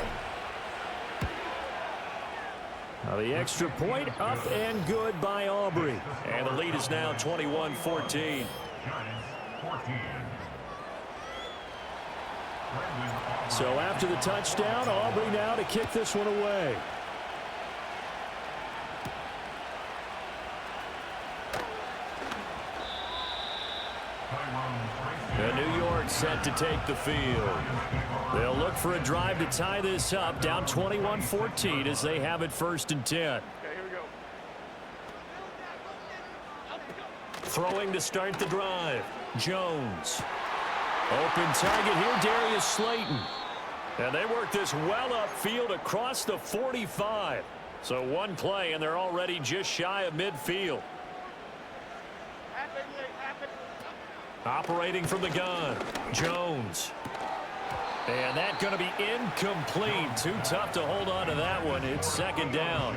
Now the extra point up and good by Aubrey. And the lead is now 21-14. So after the touchdown, Aubrey now to kick this one away. And New York set to take the field. They'll look for a drive to tie this up, down 21-14 as they have it 1st and 10. Okay, here we go. Throwing to start the drive. Jones. Open target here, Darius Slayton. And they work this well upfield across the 45. So one play, and they're already just shy of midfield. Operating from the gun, Jones. And that's going to be incomplete. Too tough to hold on to that one. It's 2nd down.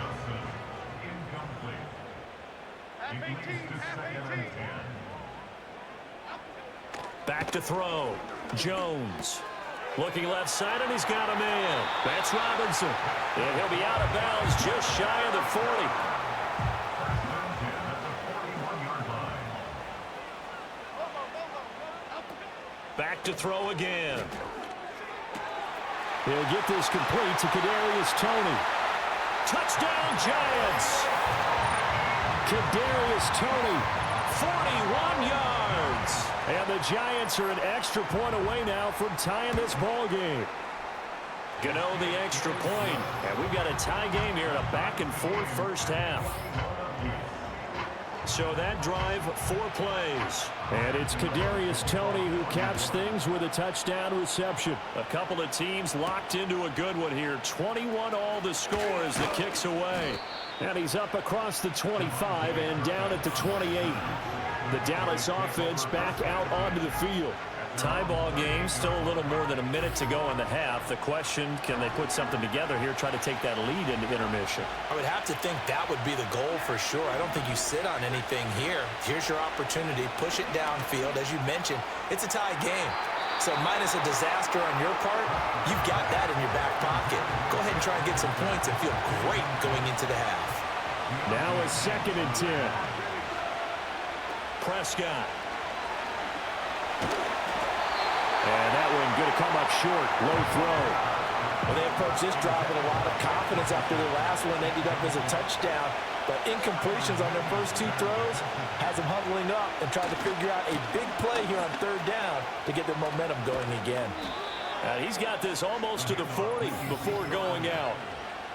Back to throw. Jones. Looking left side, and he's got him in. That's Robinson. And he'll be out of bounds just shy of the 40. Back to throw again. He'll get this complete to Kadarius Toney. Touchdown, Giants! Kadarius Toney, 41 yards. And the Giants are an extra point away now from tying this ball game. Gano the extra point, and we've got a tie game here in a back-and-forth 1st half. So that drive, 4 plays. And it's Kadarius Toney who caps things with a touchdown reception. A couple of teams locked into a good one here. 21 all the score as the kick's away. And he's up across the 25 and down at the 28. The Dallas offense back out onto the field. Tie ball game, still a little more than a minute to go in the half. The question, can they put something together here, try to take that lead into intermission? I would have to think that would be the goal for sure. I don't think you sit on anything here. Here's your opportunity. Push it downfield. As you mentioned, it's a tie game. So minus a disaster on your part, you've got that in your back pocket. Go ahead and try and get some points and feel great going into the half. Now a 2nd and 10. Prescott. And that one going to come up short. Low throw. Well, they approached this drive with a lot of confidence after their last one ended up as a touchdown. But incompletions on their first 2 throws has them huddling up and trying to figure out a big play here on 3rd down to get their momentum going again. He's got this almost to the 40 before going out.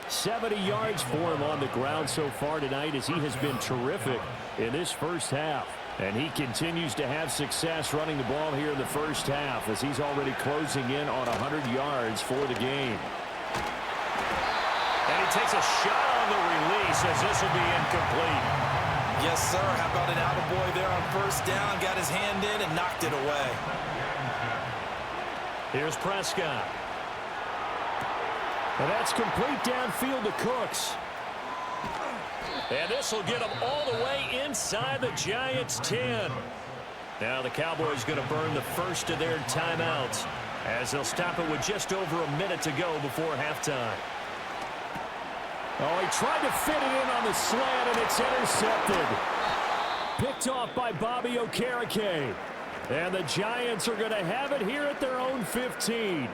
70 yards for him on the ground so far tonight as he has been terrific in this first half. And he continues to have success running the ball here in the first half as he's already closing in on 100 yards for the game. And he takes a shot on the release as this will be incomplete. Yes, sir. How about an attaboy there on 1st down? Got his hand in and knocked it away. Here's Prescott. And that's complete downfield to Cooks. And this will get them all the way inside the Giants' 10. Now the Cowboys going to burn the first of their timeouts as they'll stop it with just over a minute to go before halftime. Oh, he tried to fit it in on the slant, and it's intercepted. Picked off by Bobby Okereke. And the Giants are going to have it here at their own 15.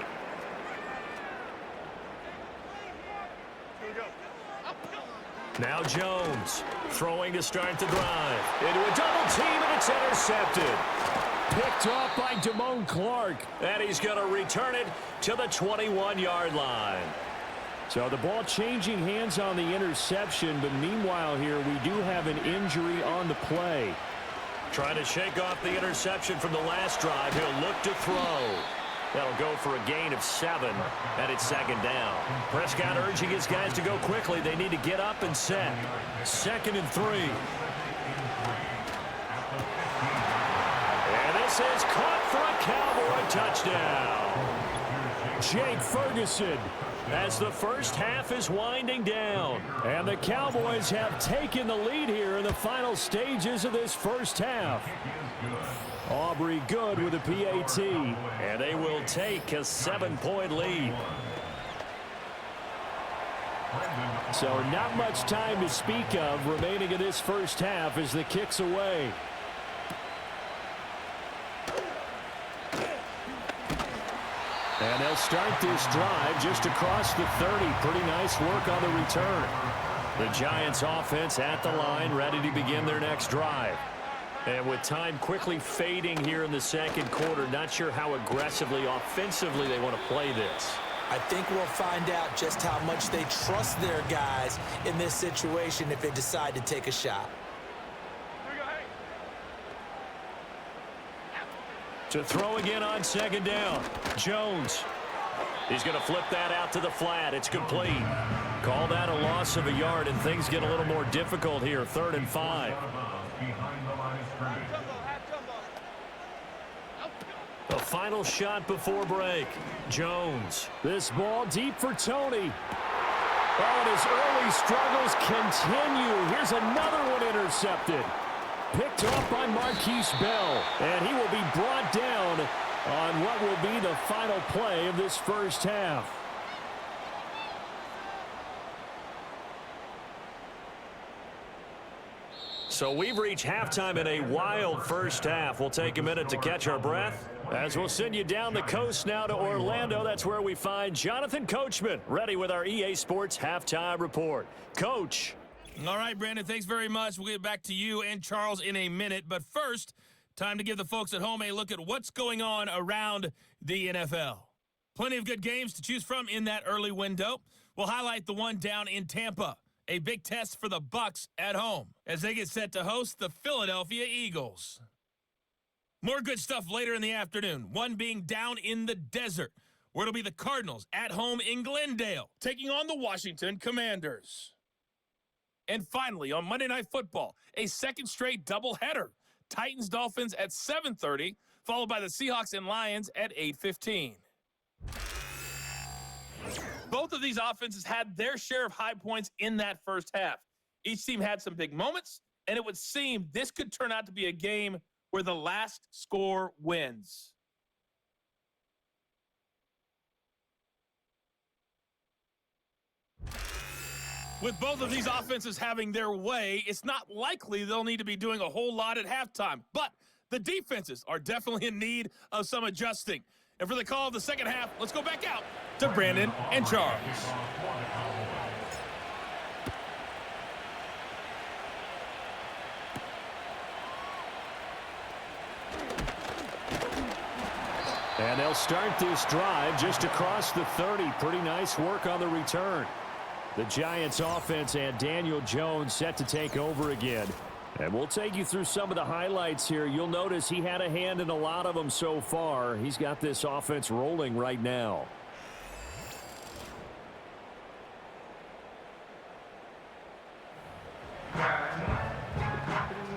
Now Jones throwing to start the drive. Into a double team, and it's intercepted. Picked off by Damone Clark. And he's going to return it to the 21-yard line. So the ball changing hands on the interception, but meanwhile here we do have an injury on the play. Trying to shake off the interception from the last drive. He'll look to throw. That'll go for a gain of 7, and it's 2nd down. Prescott urging his guys to go quickly. They need to get up and set. 2nd and 3. And this is caught for a Cowboy touchdown. Jake Ferguson as the first half is winding down. And the Cowboys have taken the lead here in the final stages of this first half. Aubrey good with a PAT, and they will take a 7-point lead. So not much time to speak of remaining in this first half as the kick's away. And they'll start this drive just across the 30. Pretty nice work on the return. The Giants offense at the line, ready to begin their next drive. And with time quickly fading here in the 2nd quarter, not sure how aggressively, offensively they want to play this. I think we'll find out just how much they trust their guys in this situation if they decide to take a shot. To throw again on 2nd down. Jones. He's going to flip that out to the flat. It's complete. Call that a loss of a yard, and things get a little more difficult here. 3rd and 5. The final shot before break. Jones. This ball deep for Toney. Oh, and his early struggles continue. Here's another one intercepted. Picked off by Marquise Bell. And he will be brought down on what will be the final play of this first half. So we've reached halftime in a wild first half. We'll take a minute to catch our breath as we'll send you down the coast now to Orlando. That's where we find Jonathan Coachman ready with our EA Sports Halftime Report. Coach. All right, Brandon, thanks very much. We'll get back to you and Charles in a minute. But first, time to give the folks at home a look at what's going on around the NFL. Plenty of good games to choose from in that early window. We'll highlight the one down in Tampa. a big test for the Bucs at home as they get set to host the Philadelphia Eagles. More good stuff later in the afternoon, one being down in the desert, where it'll be the Cardinals at home in Glendale, taking on the Washington Commanders. And finally, on Monday Night Football, a second straight doubleheader. Titans-Dolphins at 7:30, followed by the Seahawks and Lions at 8:15. Both of these offenses had their share of high points in that first half. Each team had some big moments, and it would seem this could turn out to be a game where the last score wins. With both of these offenses having their way, it's not likely they'll need to be doing a whole lot at halftime. But the defenses are definitely in need of some adjusting. And for the call of the second half, let's go back out to Brandon and Charles. And they'll start this drive just across the 30. Pretty nice work on the return. The Giants offense and Daniel Jones set to take over again. And we'll take you through some of the highlights here. You'll notice he had a hand in a lot of them so far. He's got this offense rolling right now.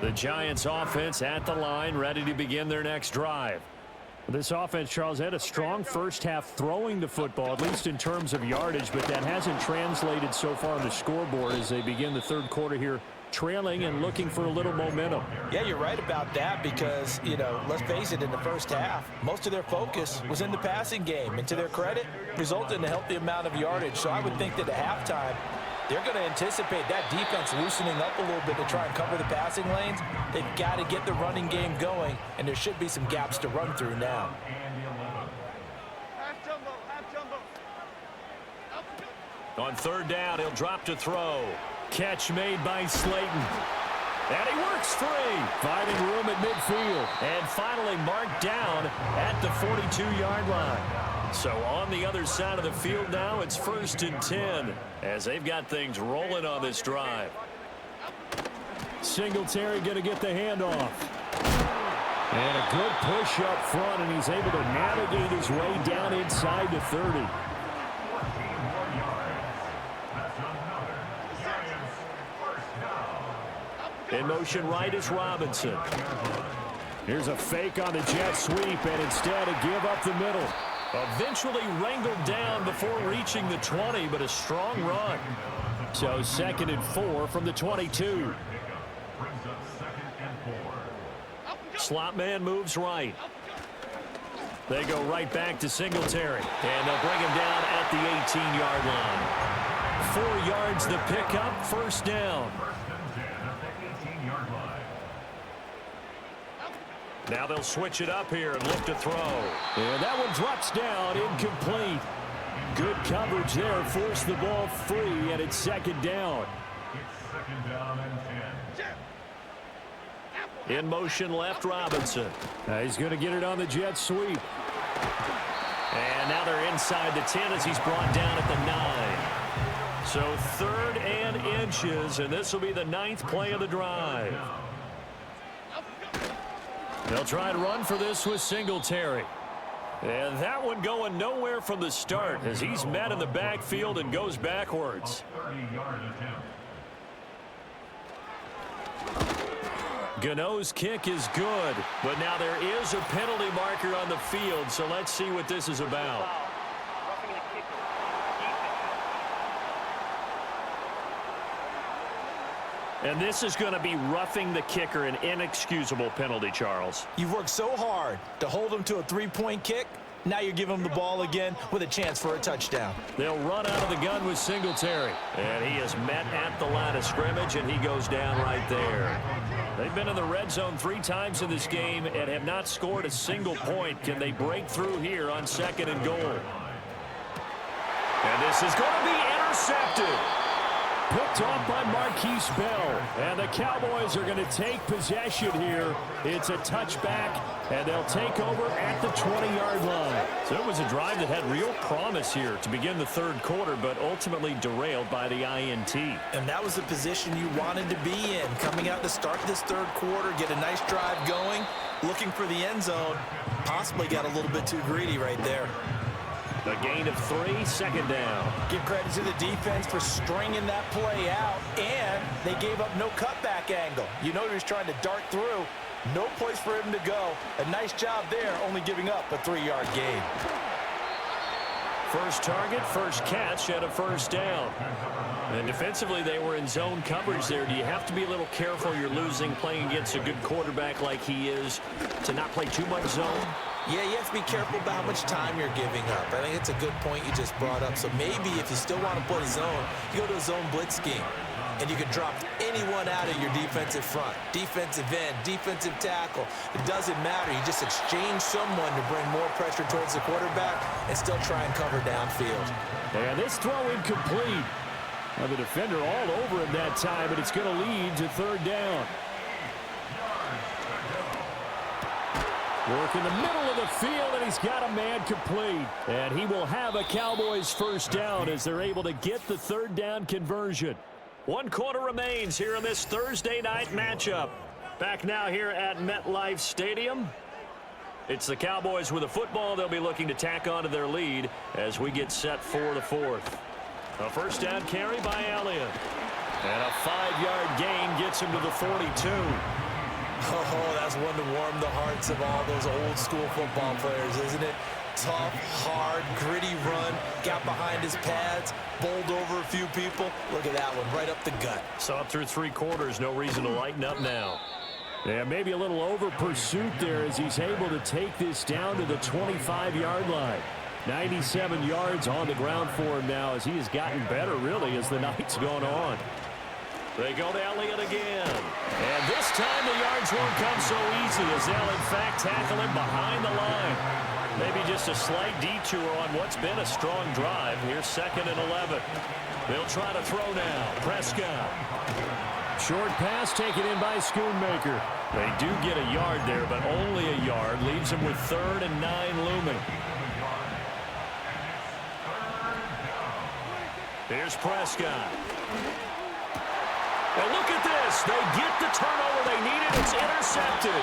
The Giants offense at the line, ready to begin their next drive. This offense, Charles, had a strong first half throwing the football, at least in terms of yardage, but that hasn't translated so far on the scoreboard as they begin the third quarter here, trailing and looking for a little momentum. Yeah, you're right about that because, let's face it, in the first half, most of their focus was in the passing game. And to their credit, resulted in a healthy amount of yardage. So I would think that at halftime, they're going to anticipate that defense loosening up a little bit to try and cover the passing lanes. They've got to get the running game going, and there should be some gaps to run through now. On third down, he'll drop to throw. Catch made by Slayton. And he works free, finding room at midfield. And finally marked down at the 42-yard line. So on the other side of the field now, it's 1st and 10 as they've got things rolling on this drive. Singletary going to get the handoff. And a good push up front, and he's able to navigate his way down inside the 30. In motion right is Robinson. Here's a fake on the jet sweep, and instead a give up the middle. Eventually wrangled down before reaching the 20, but a strong run. So 2nd and 4 from the 22. Slot man moves right. They go right back to Singletary, and they'll bring him down at the 18-yard line. 4 yards the pickup, 1st down. Now they'll switch it up here and look to throw. And that one drops down, incomplete. Good coverage there, forced the ball free, and it's 2nd down. In motion left, Robinson. He's going to get it on the jet sweep. And now they're inside the 10 as he's brought down at the 9. So 3rd and inches, and this will be the 9th play of the drive. They'll try and run for this with Singletary. And that one going nowhere from the start as he's met in the backfield and goes backwards. Gano's kick is good, but now there is a penalty marker on the field, so let's see what this is about. And this is going to be roughing the kicker, an inexcusable penalty, Charles. You've worked so hard to hold them to a 3-point kick. Now you're giving them the ball again with a chance for a touchdown. They'll run out of the gun with Singletary. And he is met at the line of scrimmage, and he goes down right there. They've been in the red zone 3 times in this game and have not scored a single point. Can they break through here on 2nd and goal? And this is going to be intercepted. Picked off by Marquise Bell. And the Cowboys are going to take possession here. It's a touchback, and they'll take over at the 20-yard line. So it was a drive that had real promise here to begin the third quarter, but ultimately derailed by the INT. And that was the position you wanted to be in. Coming out to start this third quarter, get a nice drive going, looking for the end zone. Possibly got a little bit too greedy right there. A gain of 3, second down. Give credit to the defense for stringing that play out, and they gave up no cutback angle. You know he was trying to dart through. No place for him to go. A nice job there, only giving up a 3-yard gain. First target, first catch, and a first down. And defensively, they were in zone coverage there. Do you have to be a little careful? You're losing, playing against a good quarterback like he is, to not play too much zone? Yeah, you have to be careful about how much time you're giving up. I think it's a good point you just brought up. So maybe if you still want to play zone, you go to a zone blitz scheme. And you can drop anyone out of your defensive front. Defensive end, defensive tackle. It doesn't matter. You just exchange someone to bring more pressure towards the quarterback and still try and cover downfield. And this throw incomplete. Now the defender all over him that time, but it's going to lead to third down. Work in the middle of the field, and he's got a man complete. And he will have a Cowboys first down as they're able to get the third down conversion. 1 quarter remains here in this Thursday night matchup. Back now here at MetLife Stadium. It's the Cowboys with a football. They'll be looking to tack onto their lead as we get set for the fourth. A first down carry by Elliott. And a 5-yard gain gets him to the 42. Oh, that's one to warm the hearts of all those old school football players, isn't it? Tough, hard, gritty run, got behind his pads, bowled over a few people. Look at that one, right up the gut. So up through 3 quarters, no reason to lighten up now. Yeah, maybe a little over pursuit there as he's able to take this down to the 25-yard line. 97 yards on the ground for him now as he has gotten better, really, as the night's gone on. They go to Elliott again. And this time the yards won't come so easy as they'll, in fact, tackle him behind the line. Maybe just a slight detour on what's been a strong drive. Here's 2nd and 11. They'll try to throw now. Prescott. Short pass taken in by Schoonmaker. They do get a yard there, but only a yard. Leaves them with 3rd and 9 looming. Here's Prescott. And look at this. They get the turnover they needed. It's intercepted.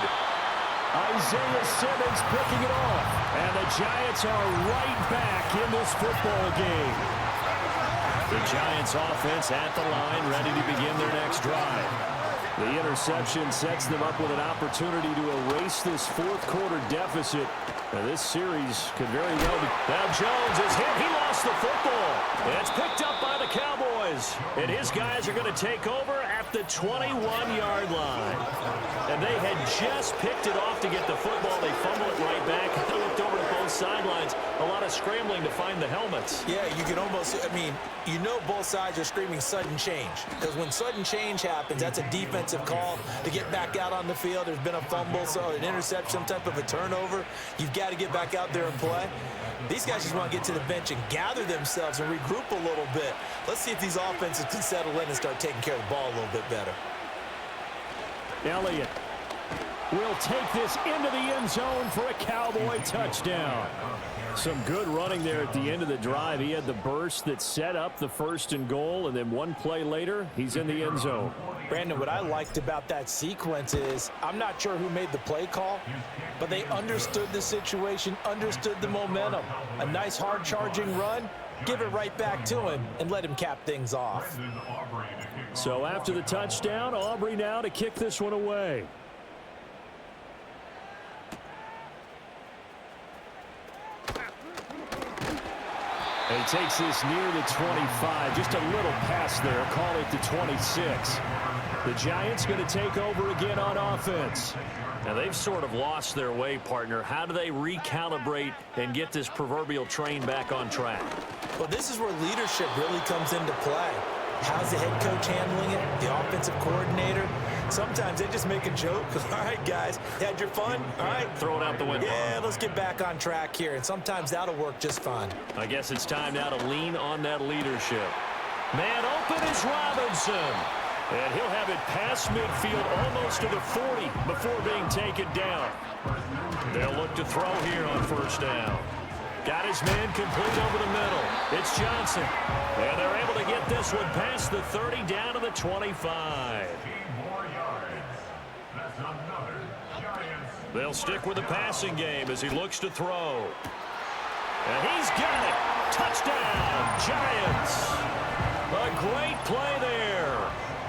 Isaiah Simmons picking it off. And the Giants are right back in this football game. The Giants offense at the line, ready to begin their next drive. The interception sets them up with an opportunity to erase this 4th quarter deficit. Now this series could very well be. Now Jones is hit. He lost the football. It's picked up by the Cowboys. And his guys are going to take over at the 21-yard line. And they had just picked it off to get the football. They fumble it right back. They looked over to both sidelines. A lot of scrambling to find the helmets. Yeah, you can almost, I mean, you know both sides are screaming sudden change. Because when sudden change happens, that's a defensive call to get back out on the field. There's been a fumble, so an interception, some type of a turnover. You've got to get back out there and play. These guys just want to get to the bench and gather themselves and regroup a little bit. Let's see if these offenses can settle in and start taking care of the ball a little bit better. Elliott will take this into the end zone for a Cowboy touchdown. Some good running there at the end of the drive. He had the burst that set up the 1st and goal, and then one play later, he's in the end zone. Brandon, what I liked about that sequence is I'm not sure who made the play call, but they understood the situation, understood the momentum. A nice hard-charging run, give it right back to him, and let him cap things off. So after the touchdown, Aubrey now to kick this one away. He takes this near the 25. Just a little pass there. Call it the 26. The Giants going to take over again on offense. Now, they've sort of lost their way, partner. How do they recalibrate and get this proverbial train back on track? Well, this is where leadership really comes into play. How's the head coach handling it? The offensive coordinator? Sometimes they just make a joke. All right, guys, had your fun? All right. Throw it out the window. Yeah, let's get back on track here. And sometimes that'll work just fine. I guess it's time now to lean on that leadership. Man open is Robinson. And he'll have it past midfield almost to the 40 before being taken down. They'll look to throw here on first down. Got his man complete over the middle. It's Johnson. And they're able to get this one past the 30 down to the 25. They'll stick with the passing game as he looks to throw. And he's got it. Touchdown, Giants. A great play there.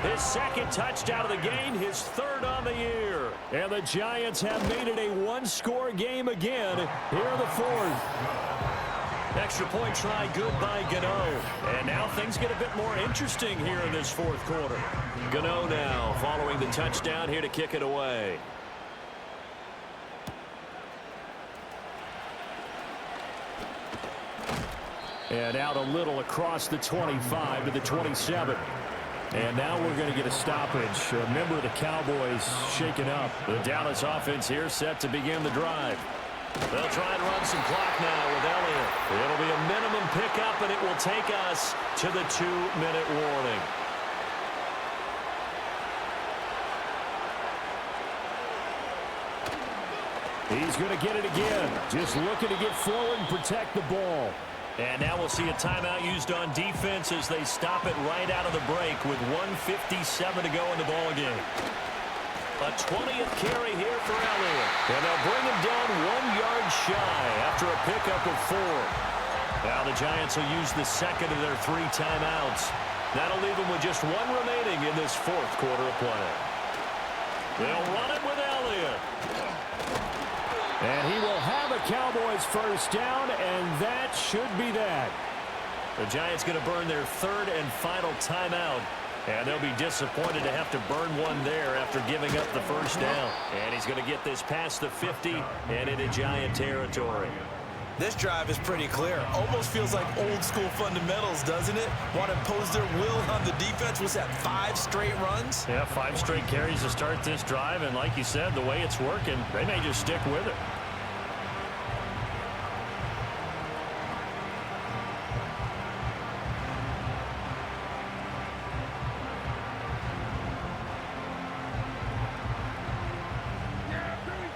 His second touchdown of the game, his third on the year. And the Giants have made it a one-score game again here in the fourth. Extra point try good by Gano. And now things get a bit more interesting here in this fourth quarter. Gano now following the touchdown here to kick it away. And out a little across the 25 to the 27. And now we're going to get a stoppage. A member of the Cowboys shaken up. The Dallas offense here set to begin the drive. They'll try and run some clock now with Elliott. It'll be a minimum pickup, and it will take us to the 2-minute warning. He's going to get it again. Just looking to get forward and protect the ball. And now we'll see a timeout used on defense as they stop it right out of the break with 1:57 to go in the ballgame. A 20th carry here for Elliott. And they'll bring him down 1 yard shy after a pickup of 4. Now the Giants will use the second of their 3 timeouts. That'll leave them with just 1 remaining in this fourth quarter of play. They'll run it with Elliott. And he will have a Cowboys first down, and that should be that. The Giants going to burn their 3rd and final timeout, and they'll be disappointed to have to burn one there after giving up the first down. And he's going to get this past the 50 and into Giant territory. This drive is pretty clear. Almost feels like old school fundamentals, doesn't it? Want to impose their will on the defense. Was that 5 straight runs? Yeah, 5 straight carries to start this drive. And like you said, the way it's working, they may just stick with it.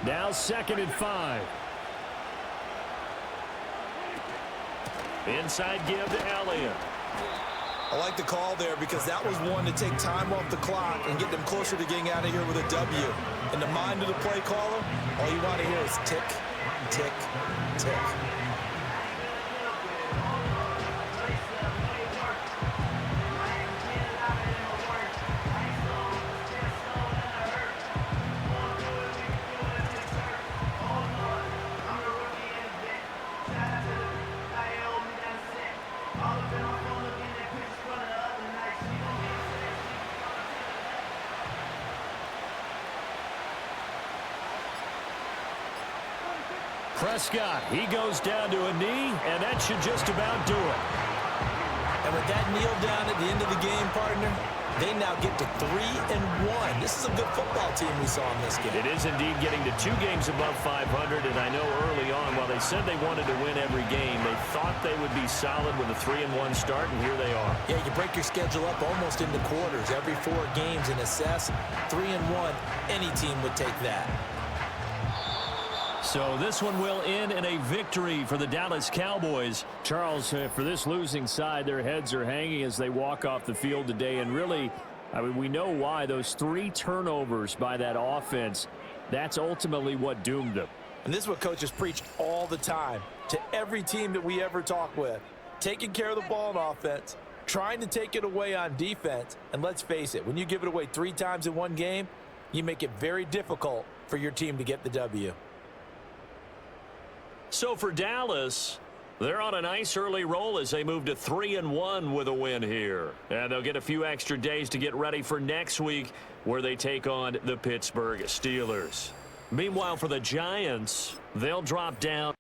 Now 2nd and 5. Inside give to Elliott. I like the call there because that was one to take time off the clock and get them closer to getting out of here with a W. In the mind of the play caller, all you want to hear is tick, tick, tick. Prescott, he goes down to a knee, and that should just about do it. And with that kneel down at the end of the game, partner, they now get to 3-1. This is a good football team we saw in this game. It is indeed getting to 2 games above 500, and I know early on, while they said they wanted to win every game, they thought they would be solid with a 3-1 start, and here they are. Yeah, you break your schedule up almost into quarters, every 4 games, and assess 3-1. Any team would take that. So this one will end in a victory for the Dallas Cowboys. Charles, for this losing side, their heads are hanging as they walk off the field today. And really, I mean, we know why. Those 3 turnovers by that offense, that's ultimately what doomed them. And this is what coaches preach all the time to every team that we ever talk with. Taking care of the ball on offense, trying to take it away on defense. And let's face it, when you give it away 3 times in one game, you make it very difficult for your team to get the W. So for Dallas, they're on a nice early roll as they move to 3-1 with a win here. And they'll get a few extra days to get ready for next week where they take on the Pittsburgh Steelers. Meanwhile, for the Giants, they'll drop down.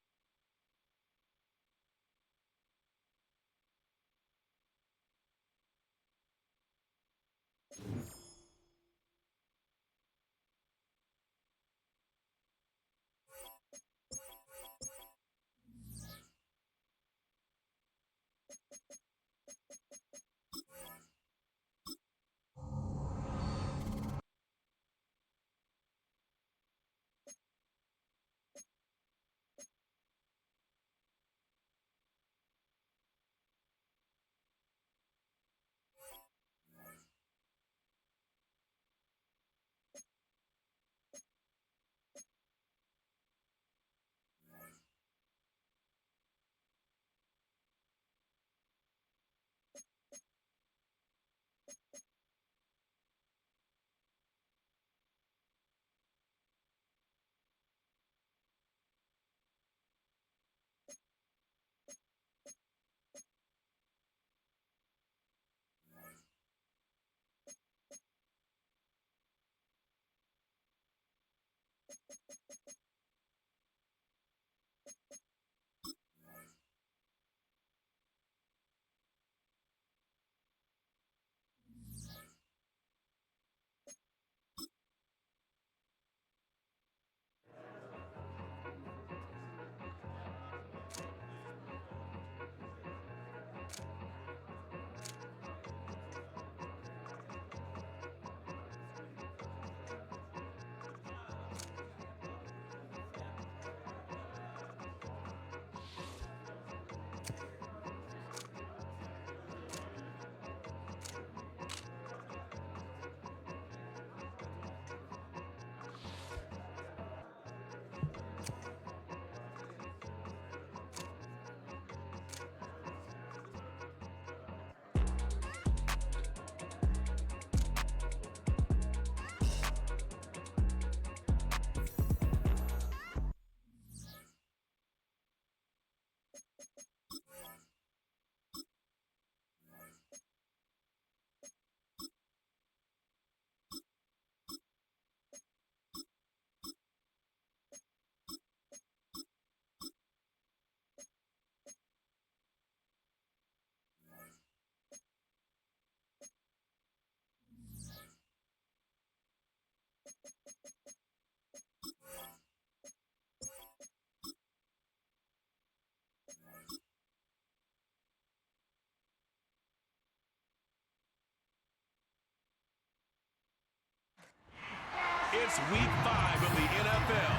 It's week 5 of the NFL,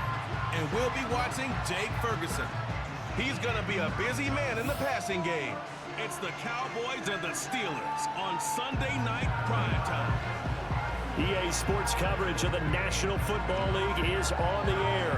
and we'll be watching Jake Ferguson. He's going to be a busy man in the passing game. It's the Cowboys and the Steelers on Sunday night primetime. EA Sports coverage of the National Football League is on the air.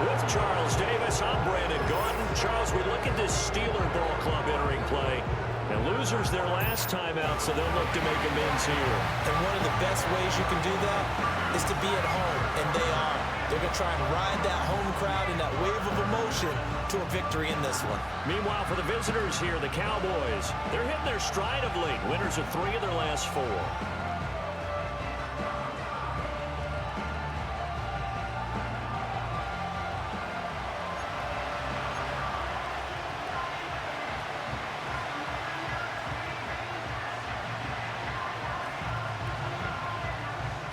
With Charles Davis, I'm Brandon Gaudin. Charles, we look at this Steeler ball club entering play. And losers their last time out, so they'll look to make amends here. And one of the best ways you can do that is to be at home, and they are. They're going to try and ride that home crowd and that wave of emotion to a victory in this one. Meanwhile, for the visitors here, the Cowboys, they're hitting their stride of late. Winners of 3 of their last 4.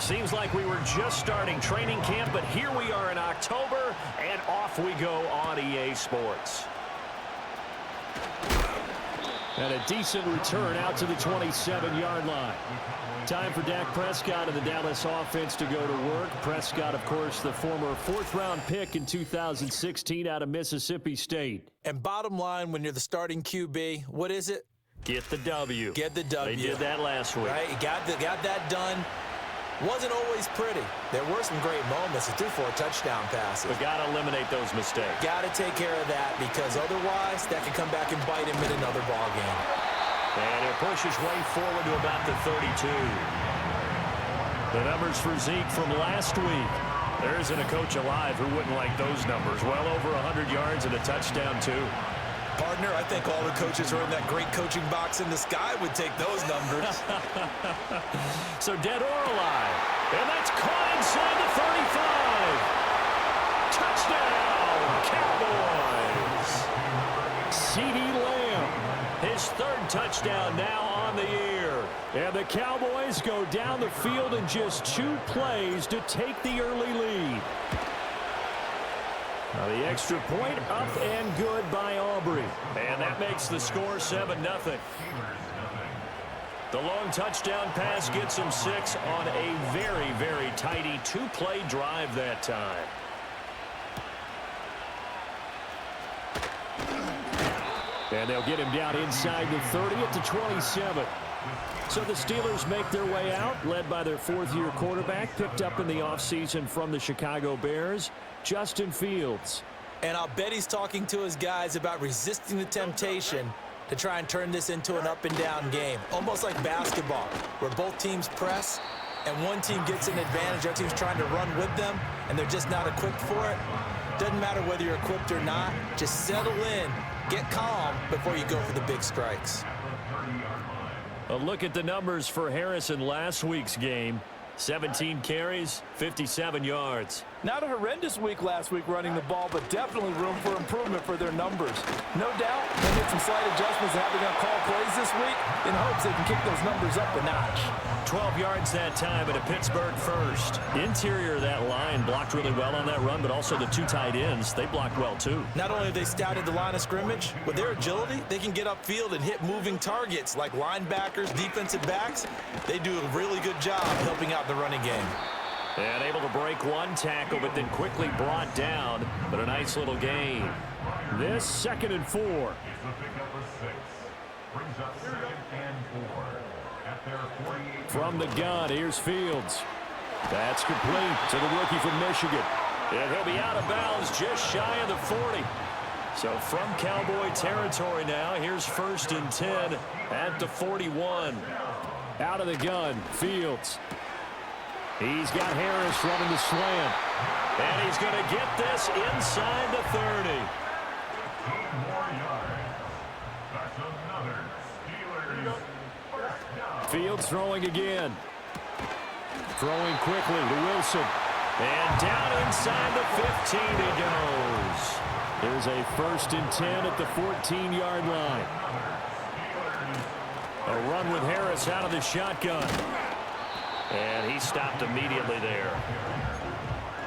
Seems like we were just starting training camp, but here we are in October, and off we go on EA Sports. And a decent return out to the 27-yard line. Time for Dak Prescott and the Dallas offense to go to work. Prescott, of course, the former 4th-round pick in 2016 out of Mississippi State. And bottom line, when you're the starting QB, what is it? Get the W. Get the W. They did that last week. Right, got that done. Wasn't always pretty. There were some great moments. He threw 4 touchdown passes. But got to eliminate those mistakes. Got to take care of that, because otherwise that could come back and bite him in another ball game. And it pushes way forward to about the 32. The numbers for Zeke from last week. There isn't a coach alive who wouldn't like those numbers. Well over 100 yards and a touchdown, too. Partner, I think all the coaches who are in that great coaching box in the sky would take those numbers. So dead or alive. And that's caught inside the 35. Touchdown, Cowboys. CeeDee Lamb, his 3rd touchdown now on the year. And the Cowboys go down the field in just 2 plays to take the early lead. Now the extra point up and good by Aubrey. And that makes the score 7-0. The long touchdown pass gets him 6 on a very, very tidy 2-play drive that time. And they'll get him down inside the 30 at the 27. So the Steelers make their way out, led by their 4th-year quarterback, picked up in the offseason from the Chicago Bears, Justin Fields. And I'll bet he's talking to his guys about resisting the temptation to try and turn this into an up-and-down game, almost like basketball, where both teams press and one team gets an advantage, the other team's trying to run with them, and they're just not equipped for it. Doesn't matter whether you're equipped or not. Just settle in, get calm before you go for the big strikes. A look at the numbers for Harris in last week's game. 17 carries, 57 yards. Not a horrendous week last week running the ball, but definitely room for improvement for their numbers. No doubt they made some slight adjustments to how they're going to call plays this week in hopes they can kick those numbers up a notch. 12 yards that time at a Pittsburgh first. Interior of that line blocked really well on that run, but also the 2 tight ends, they blocked well too. Not only have they scouted the line of scrimmage, with their agility, they can get upfield and hit moving targets like linebackers, defensive backs. They do a really good job helping out the running game. And able to break 1 tackle, but then quickly brought down, but a nice little gain. This 2nd and 4. From the gun, here's Fields. That's complete to the rookie from Michigan. And he'll be out of bounds just shy of the 40. So from Cowboy territory now, here's 1st and 10 at the 41. Out of the gun, Fields. He's got Harris running the slant. And he's going to get this inside the 30. Fields throwing again. Throwing quickly to Wilson. And down inside the 15 he goes. There's a 1st and 10 at the 14-yard line. A run with Harris out of the shotgun. And he stopped immediately there.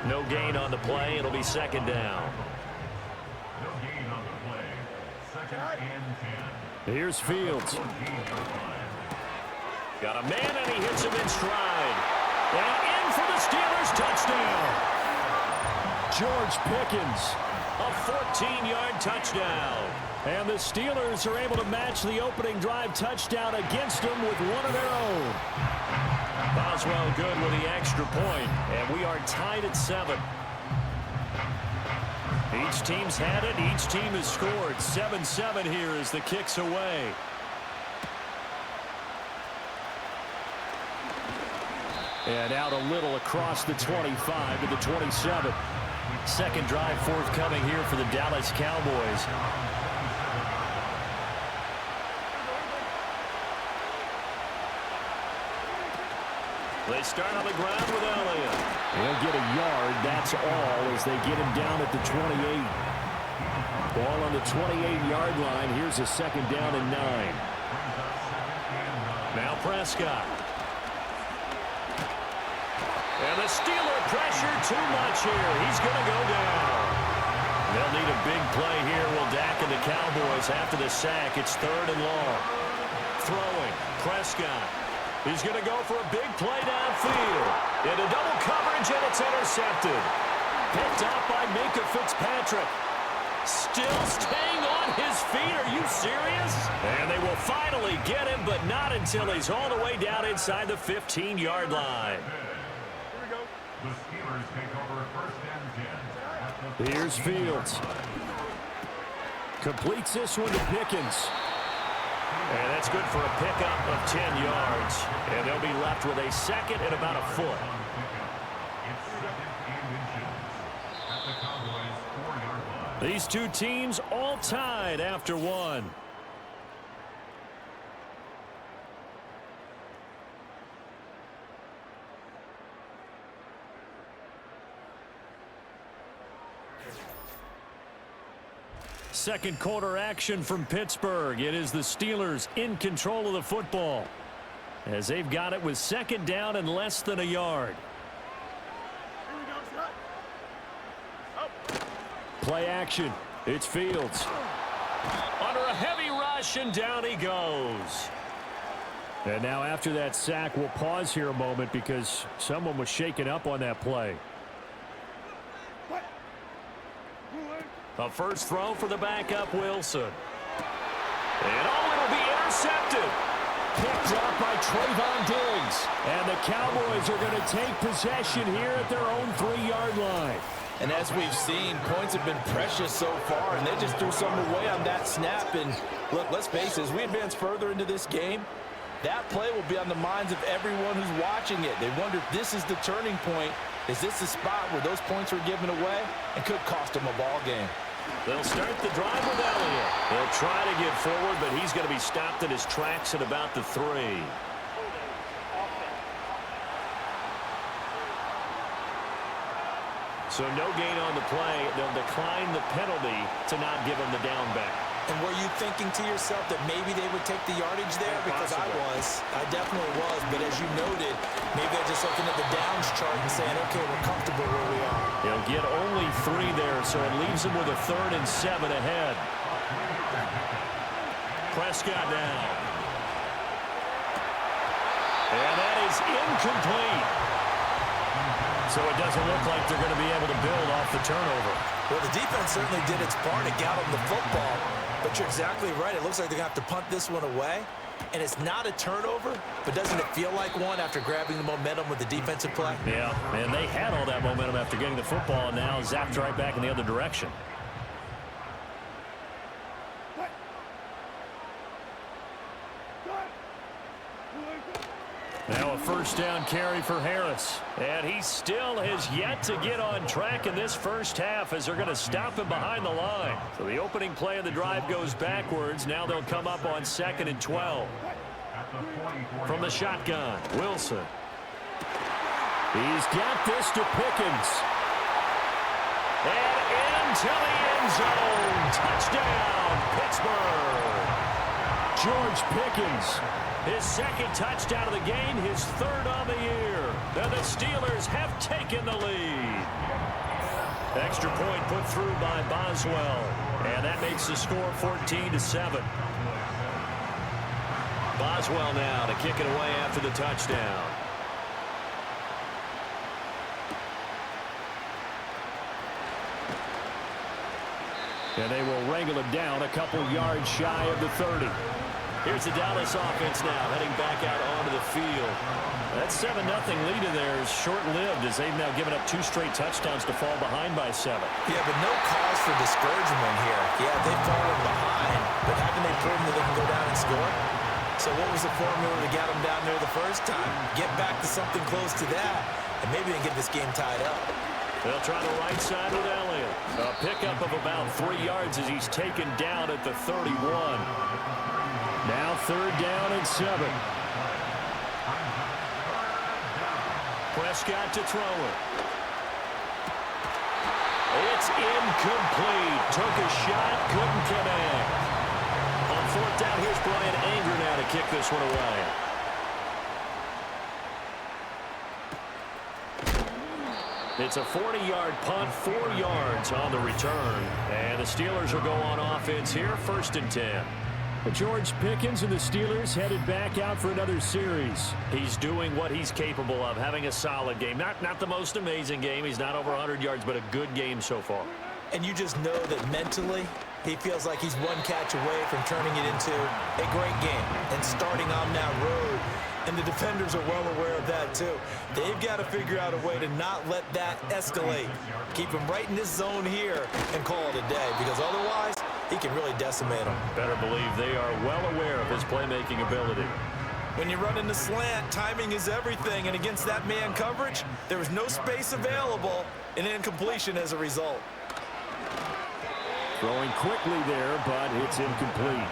No gain on the play. It'll be 2nd down. Here's Fields. Got a man, and he hits him in stride. And in for the Steelers touchdown. George Pickens, a 14-yard touchdown. And the Steelers are able to match the opening drive touchdown against them with one of their own. Boswell good with the extra point, and we are tied at 7. Each team's had it. Each team has scored. 7-7 here as the kick's away. And out a little across the 25 to the 27. Second drive forthcoming here for the Dallas Cowboys. They start on the ground with Elliott. He'll get a yard, that's all, as they get him down at the 28. Ball on the 28-yard line. Here's a second down and 9. Now Prescott. And the Steeler pressure too much here. He's going to go down. They'll need a big play here. Will Dak and the Cowboys after the sack. It's 3rd and long. Throwing. Prescott. He's going to go for a big play downfield. Into double coverage, and it's intercepted. Picked up by Minka Fitzpatrick. Still staying on his feet. Are you serious? And they will finally get him, but not until he's all the way down inside the 15-yard line. The Steelers take over 1st and 10. Here's Fields. Completes this one to Pickens. And that's good for a pickup of 10 yards. And they'll be left with a second and about a foot. It's 2nd and inches at the Cowboys' 4-yard line. These two teams all tied after one. Second quarter action from Pittsburgh. It is the Steelers in control of the football as they've got it with second down and less than a yard. Play action. It's Fields. Under a heavy rush, and down he goes. And now after that sack, we'll pause here a moment because someone was shaken up on that play. A first throw for the backup, Wilson. And it'll be intercepted. Picked up by Trayvon Diggs. And the Cowboys are going to take possession here at their own 3-yard line. And as we've seen, points have been precious so far, and they just threw some away on that snap. And look, let's face it, as we advance further into this game, that play will be on the minds of everyone who's watching it. They wonder if this is the turning point. Is this the spot where those points were given away and could cost them a ball game? They'll start the drive with Elliott. They'll try to get forward, but he's going to be stopped in his tracks at about the 3. So no gain on the play. They'll decline the penalty to not give him the down back. And were you thinking to yourself that maybe they would take the yardage there? Because I definitely was. But as you noted, maybe they're just looking at the downs chart and saying, okay, we're comfortable where we are. He'll get only 3 there, so it leaves him with a 3rd and 7 ahead. Prescott now. And that is incomplete. So it doesn't look like they're going to be able to build off the turnover. Well, the defense certainly did its part to got them the football. But you're exactly right. It looks like they're going to have to punt this one away. And it's not a turnover, but doesn't it feel like one after grabbing the momentum with the defensive play? Yeah, and they had all that momentum after getting the football, and now zapped right back in the other direction. Now a first down carry for Harris. And he still has yet to get on track in this first half as they're going to stop him behind the line. So the opening play of the drive goes backwards. Now they'll come up on 2nd and 12. From the shotgun, Wilson. He's got this to Pickens. And into the end zone. Touchdown, Pittsburgh. George Pickens. His second touchdown of the game, his 3rd on the year. And the Steelers have taken the lead. Extra point put through by Boswell. And that makes the score 14-7. Boswell now to kick it away after the touchdown. And they will wrangle it down a couple yards shy of the 30. Here's the Dallas offense now heading back out onto the field. That 7-0 lead of theirs short-lived as they've now given up 2 straight touchdowns to fall behind by 7. Yeah, but no cause for discouragement here. Yeah, they've fallen behind, but haven't they proven that they can go down and score? So what was the formula that got them down there the first time? Get back to something close to that, and maybe they can get this game tied up. They'll try the right side with Elliott. A pickup of about 3 yards as he's taken down at the 31. Now 3rd down and 7. Prescott to throw it. It's incomplete. Took a shot, couldn't connect. On 4th down, here's Brian Anger now to kick this one away. It's a 40-yard punt, 4 yards on the return. And the Steelers will go on offense here, 1st and 10. George Pickens and the Steelers headed back out for another series. He's doing what he's capable of, having a solid game. Not the most amazing game. He's not over 100 yards, but a good game so far. And you just know that mentally, he feels like he's one catch away from turning it into a great game and starting on that road. And the defenders are well aware of that, too. They've got to figure out a way to not let that escalate. Keep him right in this zone here and call it a day, because otherwise, he can really decimate them. Better believe they are well aware of his playmaking ability. When you run in the slant, timing is everything, and against that man coverage, there was no space available, and incompletion as a result. Throwing quickly there, but it's incomplete.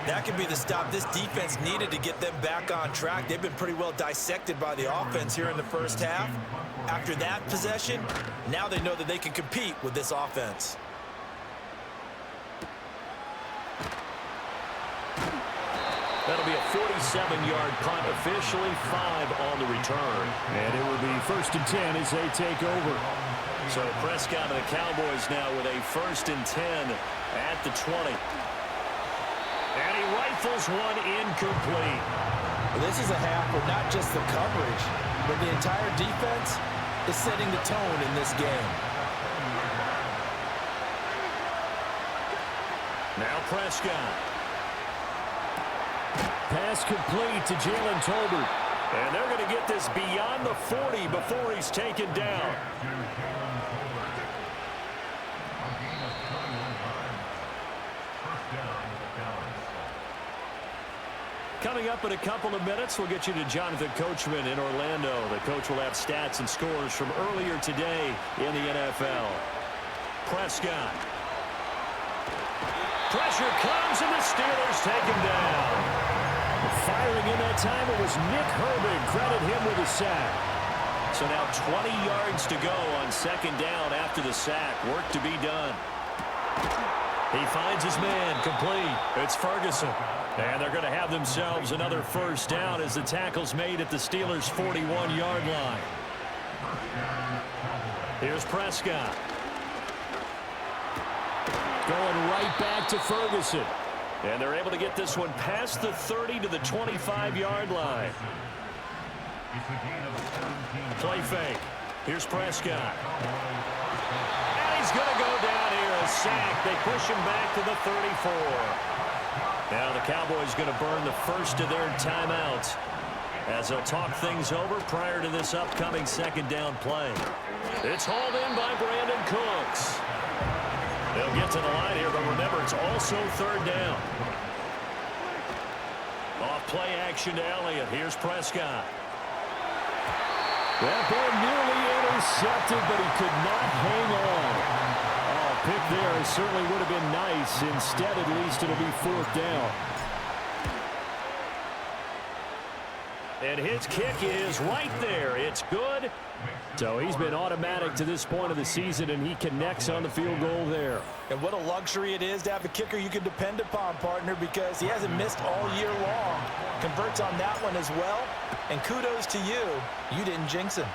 That could be the stop this defense needed to get them back on track. They've been pretty well dissected by the offense here in the first half. After that possession, now they know that they can compete with this offense. That'll be a 47-yard punt, officially 5 on the return. And it will be 1st and 10 as they take over. So Prescott and the Cowboys now with a 1st and 10 at the 20. And he rifles one incomplete. Well, this is a half where not just the coverage, but the entire defense is setting the tone in this game. Now Prescott. Pass complete to Jalen Tolbert. And they're going to get this beyond the 40 before he's taken down. Coming up in a couple of minutes, we'll get you to Jonathan Coachman in Orlando. The coach will have stats and scores from earlier today in the NFL. Prescott. Pressure comes, and the Steelers take him down. Firing in that time, it was Nick Herbig. Credit him with a sack. So now 20 yards to go on 2nd down after the sack. Work to be done. He finds his man, complete. It's Ferguson. And they're going to have themselves another 1st down as the tackle's made at the Steelers' 41-yard line. Here's Prescott. Going right back to Ferguson. And they're able to get this one past the 30 to the 25-yard line. Play fake. Here's Prescott. And he's going to go down here, a sack. They push him back to the 34. Now the Cowboys going to burn the first of their timeouts as they'll talk things over prior to this upcoming 2nd down play. It's hauled in by Brandon Cooks. They'll get to the line here, but remember, it's also 3rd down. Off play action to Elliott. Here's Prescott. That ball nearly intercepted, but he could not hang on. Oh, pick there certainly would have been nice. Instead, at least, it'll be 4th down. And his kick is right there. It's good. So he's been automatic to this point of the season, and he connects on the field goal there. And what a luxury it is to have a kicker you can depend upon, partner, because he hasn't missed all year long. Converts on that one as well. And kudos to you. You didn't jinx him.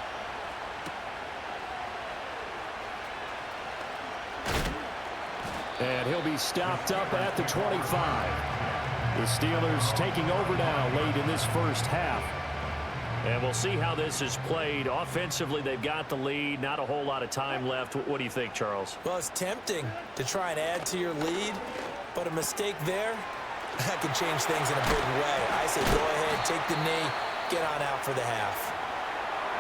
And he'll be stopped up at the 25. The Steelers taking over now late in this first half. And we'll see how this is played. Offensively, they've got the lead. Not a whole lot of time left. What do you think, Charles? Well, it's tempting to try and add to your lead, but a mistake there, that could change things in a big way. I say go ahead, take the knee, get on out for the half.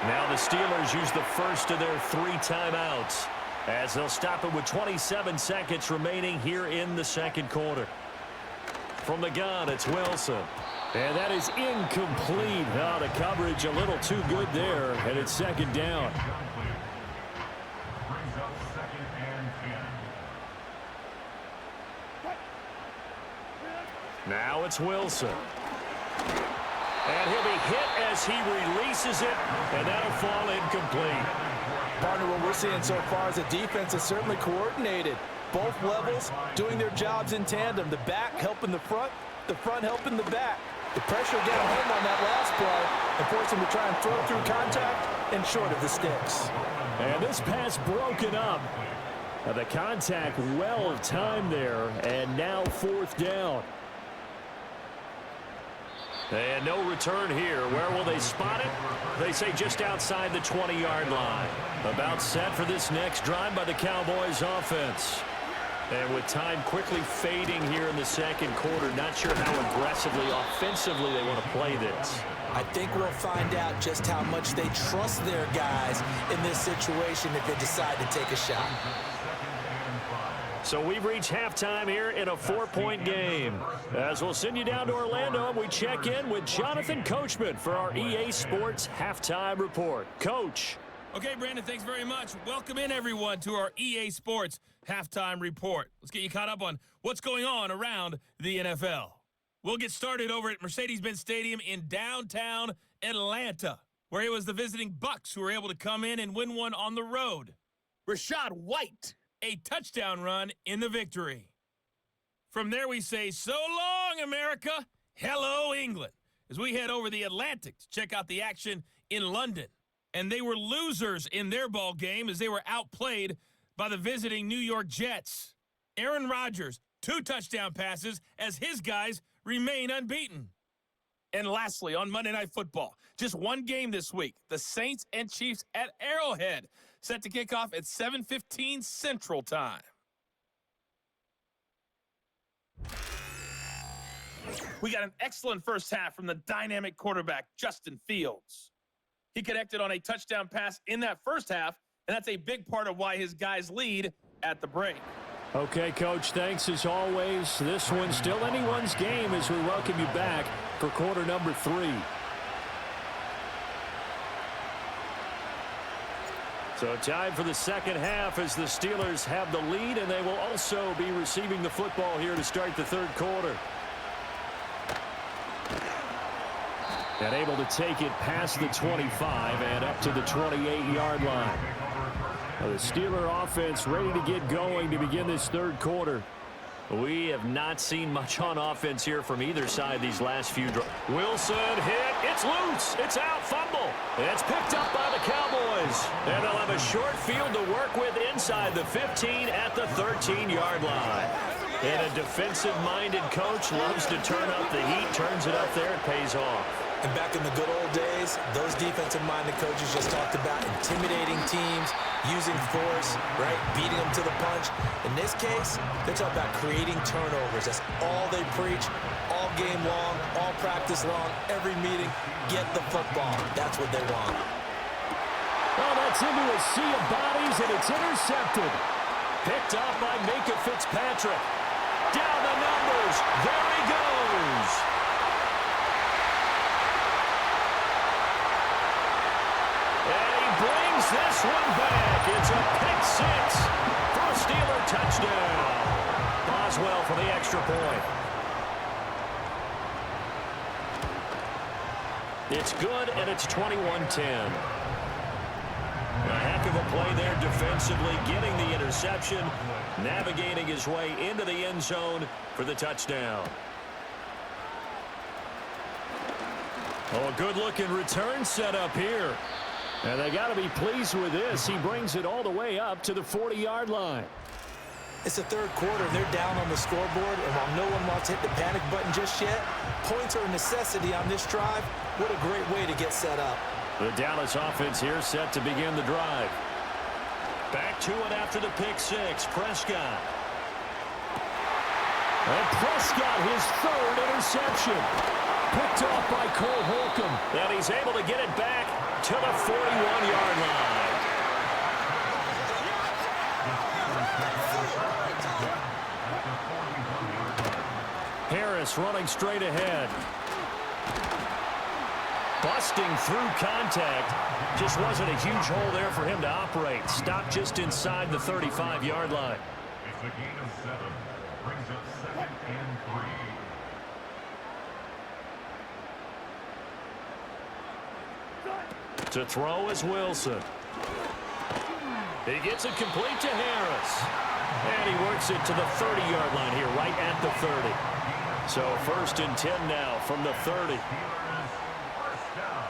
Now the Steelers use the first of their 3 timeouts as they'll stop it with 27 seconds remaining here in the second quarter. From the gun, it's Wilson. And that is incomplete. Oh, the coverage a little too good there, and it's second down. Brings up 2nd and 10. Now it's Wilson. And he'll be hit as he releases it, and that'll fall incomplete. Partner, what we're seeing so far is the defense is certainly coordinated. Both levels doing their jobs in tandem. The back helping the front helping the back. The pressure getting home on that last play and forcing him to try and throw through contact and short of the sticks. And this pass broken up. The contact well timed there, and now 4th down. And no return here. Where will they spot it? They say just outside the 20-yard line. About set for this next drive by the Cowboys offense. And with time quickly fading here in the second quarter, not sure how aggressively, offensively they want to play this. I think we'll find out just how much they trust their guys in this situation if they decide to take a shot. So we've reached halftime here in a 4-point game. As we'll send you down to Orlando, and we check in with Jonathan Coachman for our EA Sports Halftime Report. Coach. Okay, Brandon, thanks very much. Welcome in, everyone, to our EA Sports Halftime Report. Let's get you caught up on what's going on around the NFL. We'll get started over at Mercedes-Benz Stadium in downtown Atlanta, where it was the visiting Bucks who were able to come in and win one on the road. Rashad White, a touchdown run in the victory. From there, we say, so long, America. Hello, England, as we head over the Atlantic to check out the action in London. And they were losers in their ball game as they were outplayed by the visiting New York Jets. Aaron Rodgers, 2 touchdown passes as his guys remain unbeaten. And lastly, on Monday Night Football, just one game this week, the Saints and Chiefs at Arrowhead, set to kick off at 7:15 Central Time. We got an excellent first half from the dynamic quarterback, Justin Fields. He connected on a touchdown pass in that first half, and that's a big part of why his guys lead at the break. Okay, Coach, thanks as always. This one's still anyone's game as we welcome you back for quarter number 3. So time for the second half as the Steelers have the lead, and they will also be receiving the football here to start the third quarter. And able to take it past the 25 and up to the 28-yard line. The Steeler offense ready to get going to begin this third quarter. We have not seen much on offense here from either side these last few drives. Wilson hit. It's loose. It's out. Fumble. It's picked up by the Cowboys. And they'll have a short field to work with inside the 15 at the 13-yard line. And a defensive-minded coach loves to turn up the heat, turns it up there, it pays off. And back in the good old days, those defensive-minded coaches just talked about intimidating teams, using force, right, beating them to the punch. In this case, they're talking about creating turnovers. That's all they preach, all game long, all practice long, every meeting. Get the football. That's what they want. Well, that's into a sea of bodies, and it's intercepted. Picked up by Minka Fitzpatrick. Down the numbers. There he goes. Brings this one back. It's a pick 6 for a Steeler touchdown. Boswell for the extra point. It's good, and it's 21-10. A heck of a play there defensively, getting the interception, navigating his way into the end zone for the touchdown. Oh, a good-looking return set up here. And they got to be pleased with this. He brings it all the way up to the 40-yard line. It's the third quarter, and they're down on the scoreboard, and while no one wants to hit the panic button just yet, points are a necessity on this drive. What a great way to get set up. The Dallas offense here set to begin the drive. Back to it after the pick six. Prescott. And Prescott, his third interception. Picked off by Cole Holcomb. And he's able to get it back to the 41-yard line. Harris running straight ahead. Busting through contact. Just wasn't a huge hole there for him to operate. Stopped just inside the 35-yard line. It's a gain of 7. Brings up 2nd and 3. To throw is Wilson. He gets it complete to Harris. And he works it to the 30-yard line here, right at the 30. So 1st and 10 now from the 30. First down.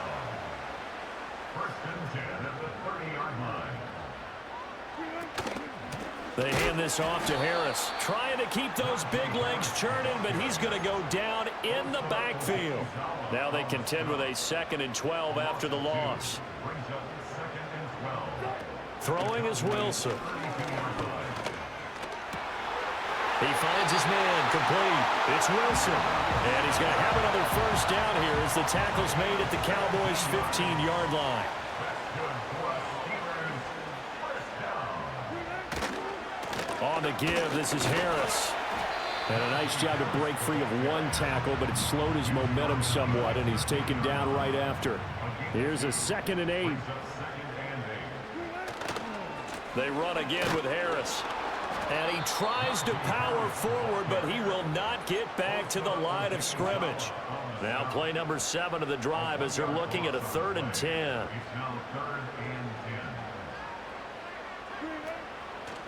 1st and 10 at the 30-yard line. They hand this off to Harris. Trying to keep those big legs churning, but he's going to go down in the backfield. Now they contend with a 2nd and 12 after the loss. Brings up 2nd and 12. Throwing is Wilson. He finds his man, complete. It's Wilson. And he's going to have another 1st down here as the tackle's made at the Cowboys' 15-yard line. On the give, this is Harris. And a nice job to break free of one tackle, but it slowed his momentum somewhat, and he's taken down right after. Here's a 2nd and 8. They run again with Harris. And he tries to power forward, but he will not get back to the line of scrimmage. Now play number 7 of the drive as they're looking at a 3rd and 10.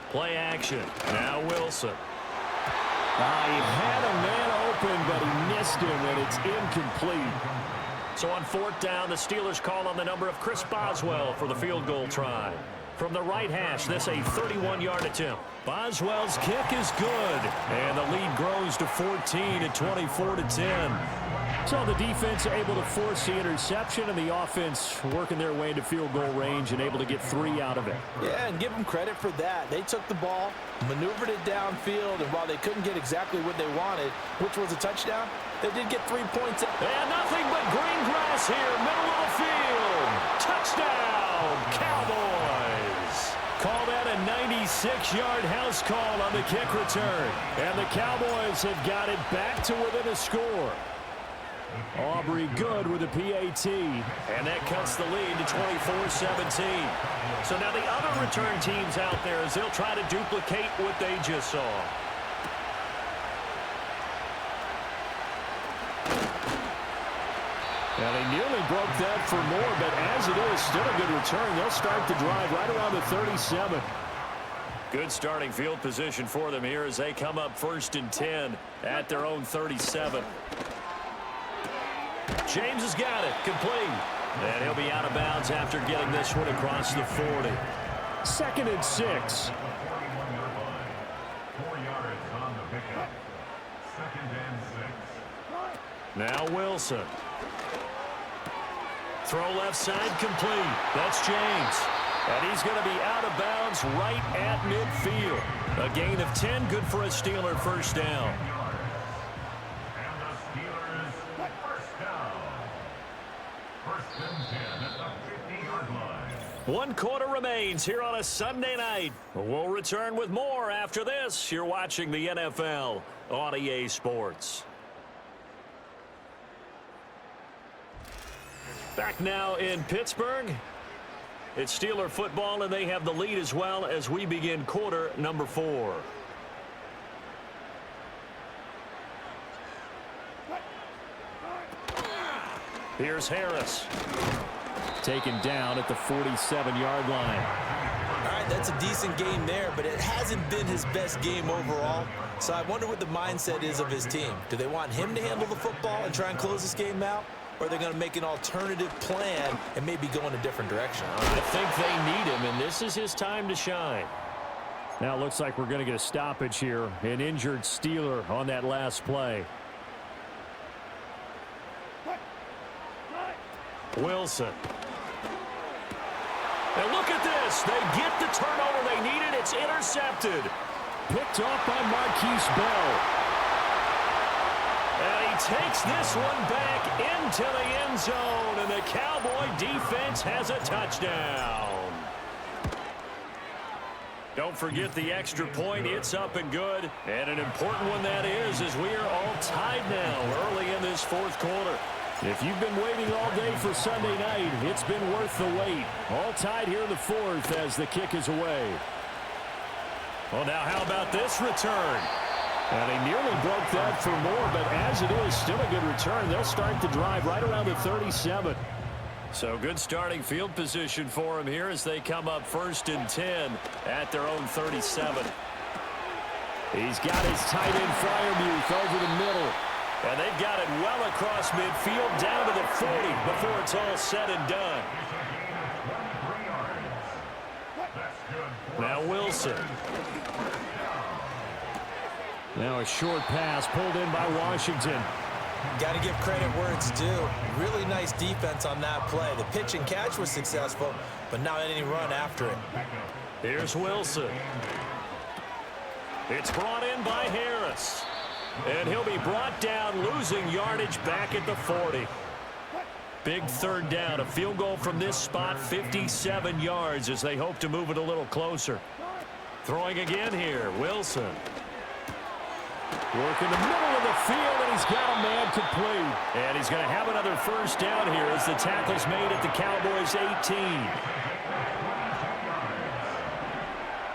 Play action. Now Wilson. He had a man open, but he missed him, and it's incomplete. So on 4th down, the Steelers call on the number of Chris Boswell for the field goal try. From the right hash, this a 31-yard attempt. Boswell's kick is good, and the lead grows to 14 at 24-10. So the defense able to force the interception, and the offense working their way into field goal range and able to get 3 out of it. Yeah, and give them credit for that. They took the ball, maneuvered it downfield, and while they couldn't get exactly what they wanted, which was a touchdown, they did get 3 points. And nothing but green grass here, middle of the field. Touchdown, Cowboys. Call that a 96-yard house call on the kick return. And the Cowboys have got it back to within a score. Aubrey good with a PAT. And that cuts the lead to 24-17. So now the other return teams out there as they'll try to duplicate what they just saw. And they nearly broke that for more, but as it is, still a good return. They'll start the drive right around the 37. Good starting field position for them here as they come up 1st and 10 at their own 37. James has got it, complete. And he'll be out of bounds after getting this one across the 40. 2nd and 6. 4 yards on the pickup. 2nd and 6. Now Wilson. Throw left side complete. That's James. And he's going to be out of bounds right at midfield. A gain of 10, good for a Steeler 1st down. And the Steelers 1st down. 1st and 10 at the 50-yard line. 1 quarter remains here on a Sunday night. We'll return with more after this. You're watching the NFL on EA Sports. Back now in Pittsburgh. It's Steeler football, and they have the lead as well as we begin quarter number 4. Here's Harris. Taken down at the 47-yard line. All right, that's a decent game there, but it hasn't been his best game overall. So I wonder what the mindset is of his team. Do they want him to handle the football and try and close this game out? Or are they going to make an alternative plan and maybe go in a different direction? I think they need him, and this is his time to shine. Now it looks like we're going to get a stoppage here. An injured Steeler on that last play. Wilson. And look at this. They get the turnover they needed. It's intercepted. Picked off by Marquise Bell. And he takes this one back into the end zone. And the Cowboy defense has a touchdown. Don't forget the extra point. It's up and good. And an important one that is, as we are all tied now early in this fourth quarter. If you've been waiting all day for Sunday night, it's been worth the wait. All tied here in the fourth as the kick is away. Well, now how about this return? And he nearly broke that for more, but as it is, still a good return. They'll start the drive right around the 37. So good starting field position for him here as they come up 1st and 10 at their own 37. He's got his tight end Freiermuth over the middle. And they've got it well across midfield down to the 40 before it's all said and done. Now Wilson. Now a short pass pulled in by Washington. Got to give credit where it's due. Really nice defense on that play. The pitch and catch was successful, but not any run after it. Here's Wilson. It's brought in by Harris. And he'll be brought down, losing yardage back at the 40. Big third down. A field goal from this spot, 57 yards as they hope to move it a little closer. Throwing again here, Wilson. Work in the middle of the field, and he's got a man complete. And he's going to have another first down here as the tackle's made at the Cowboys' 18.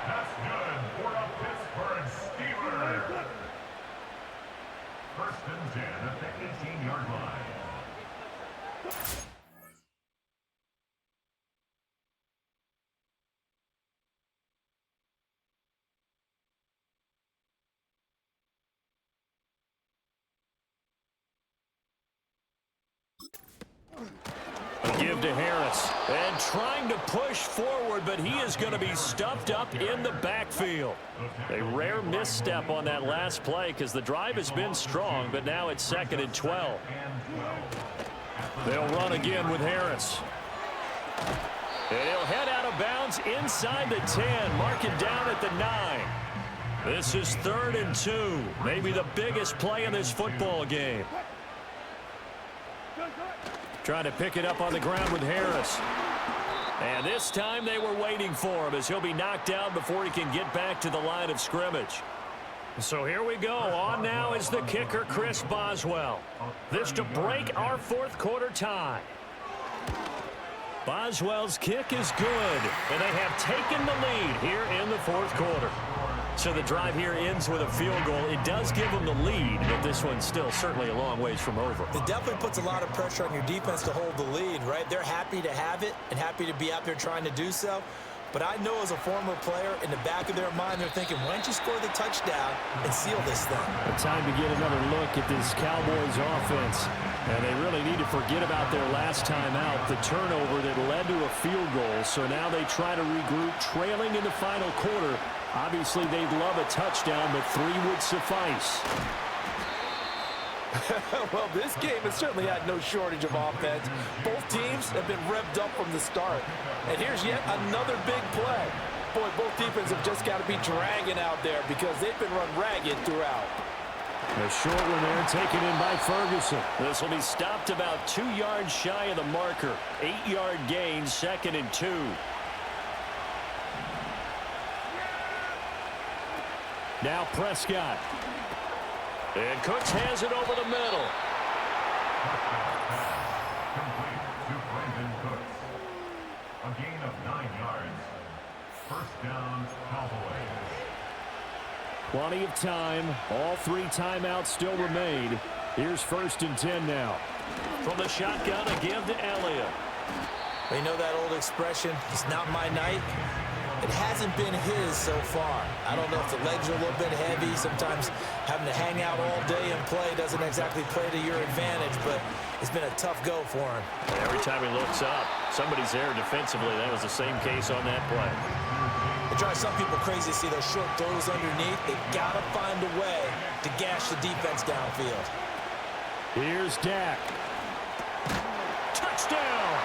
That's good for the Pittsburgh Steelers. 1st and 10 at the 18-yard line. Give to Harris. And trying to push forward, but he is going to be stuffed up in the backfield. A rare misstep on that last play because the drive has been strong, but now it's 2nd and 12. They'll run again with Harris. And he'll head out of bounds inside the 10. Mark it down at the 9. This is 3rd and 2. Maybe the biggest play in this football game. Trying to pick it up on the ground with Harris. And this time they were waiting for him as he'll be knocked down before he can get back to the line of scrimmage. So here we go. On now is the kicker, Chris Boswell. This to break our fourth quarter tie. Boswell's kick is good, and they have taken the lead here in the fourth quarter. So the drive here ends with a field goal. It does give them the lead, but this one's still certainly a long ways from over. It definitely puts a lot of pressure on your defense to hold the lead, right? They're happy to have it and happy to be out there trying to do so. But I know as a former player, in the back of their mind, they're thinking, why don't you score the touchdown and seal this thing? A time to get another look at this Cowboys offense. And they really need to forget about their last time out, the turnover that led to a field goal. So now they try to regroup, trailing in the final quarter. Obviously, they'd love a touchdown, but 3 would suffice. Well, this game has certainly had no shortage of offense. Both teams have been revved up from the start. And here's yet another big play. Boy, both defenses have just got to be dragging out there because they've been run ragged throughout. A short one there taken in by Ferguson. This will be stopped about 2 yards shy of the marker. 8-yard gain, 2nd and 2. Now Prescott. And Cooks has it over the middle. Complete to Brandon Cooks. A gain of 9 yards. 1st down, Cowboys. Plenty of time. All 3 timeouts still remain. Here's 1st and 10 now. From the shotgun, a give to Elliott. They know that old expression, it's not my night. It hasn't been his so far. I don't know if the legs are a little bit heavy. Sometimes having to hang out all day and play doesn't exactly play to your advantage, but it's been a tough go for him. Every time he looks up, somebody's there defensively. That was the same case on that play. It drives some people crazy to see those short throws underneath. They've got to find a way to gash the defense downfield. Here's Dak. Touchdown!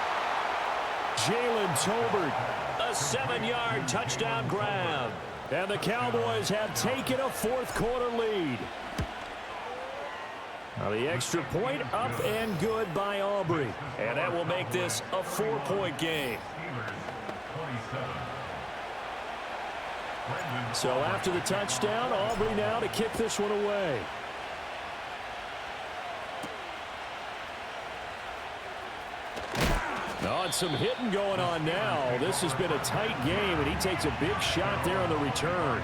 Jalen Tolbert. A 7-yard touchdown grab. And the Cowboys have taken a fourth-quarter lead. Now the extra point up and good by Aubrey. And that will make this a 4-point game. So after the touchdown, Aubrey now to kick this one away. Oh, and some hitting going on now. This has been a tight game, and he takes a big shot there on the return.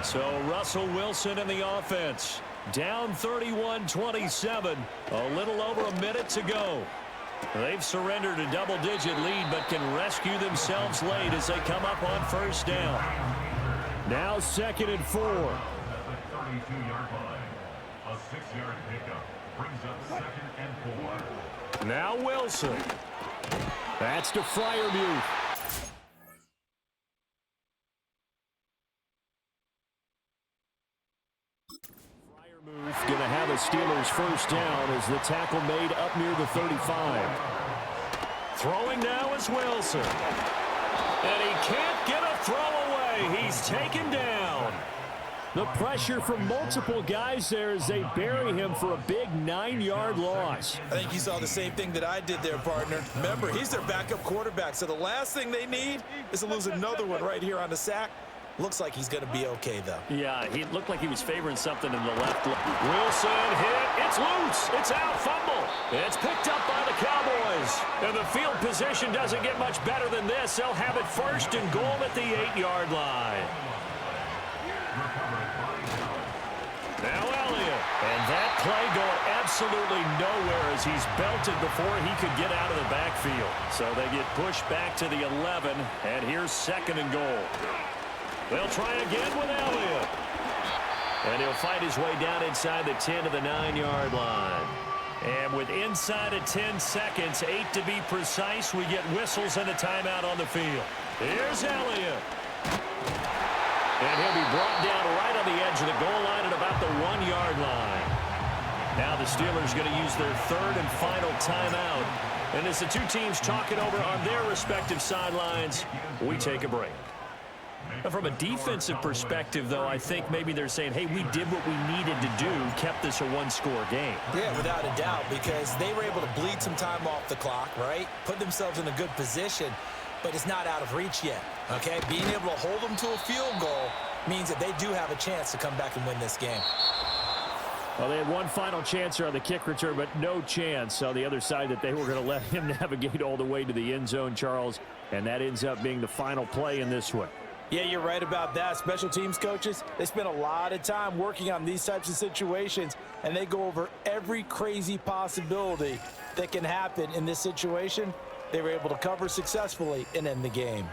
So Russell Wilson in the offense. Down 31-27. A little over a minute to go. They've surrendered a double-digit lead, but can rescue themselves late as they come up on first down. Now 2nd and 4. At the 32-yard line, a 6-yard pickup brings up 2nd and 4. Now Wilson. That's to Freiermuth. Freiermuth going to have a Steelers first down as the tackle made up near the 35. Throwing now is Wilson. And he can't get a throw away. He's taken down. The pressure from multiple guys there as they bury him for a big 9-yard loss. I think you saw the same thing that I did there, partner. Remember, he's their backup quarterback, so the last thing they need is to lose another one right here on the sack. Looks like he's going to be okay, though. Yeah, he looked like he was favoring something in the left. Wilson hit. It's loose. It's out. Fumble. It's picked up by the Cowboys. And the field position doesn't get much better than this. They'll have it 1st and goal at the 8-yard line. Now Elliott. And that play going absolutely nowhere as he's belted before he could get out of the backfield. So they get pushed back to the 11. And here's 2nd and goal. They'll try again with Elliott. And he'll fight his way down inside the 10 to the 9-yard line. And with inside of 10 seconds, 8 to be precise, we get whistles and a timeout on the field. Here's Elliott. And he'll be brought down right on the edge of the goal line at about the 1-yard line. Now the Steelers going to use their 3rd and final timeout. And as the two teams talk it over on their respective sidelines, we take a break. From a defensive perspective, though, I think maybe they're saying, hey, we did what we needed to do, kept this a 1-score game. Yeah, without a doubt, because they were able to bleed some time off the clock, right? Put themselves in a good position, but it's not out of reach yet, okay? Being able to hold them to a field goal means that they do have a chance to come back and win this game. Well, they had one final chance here on the kick return, but no chance on the other side that they were going to let him navigate all the way to the end zone, Charles, and that ends up being the final play in this one. Yeah, you're right about that. Special teams coaches, they spend a lot of time working on these types of situations, and they go over every crazy possibility that can happen in this situation. They were able to cover successfully and end the game.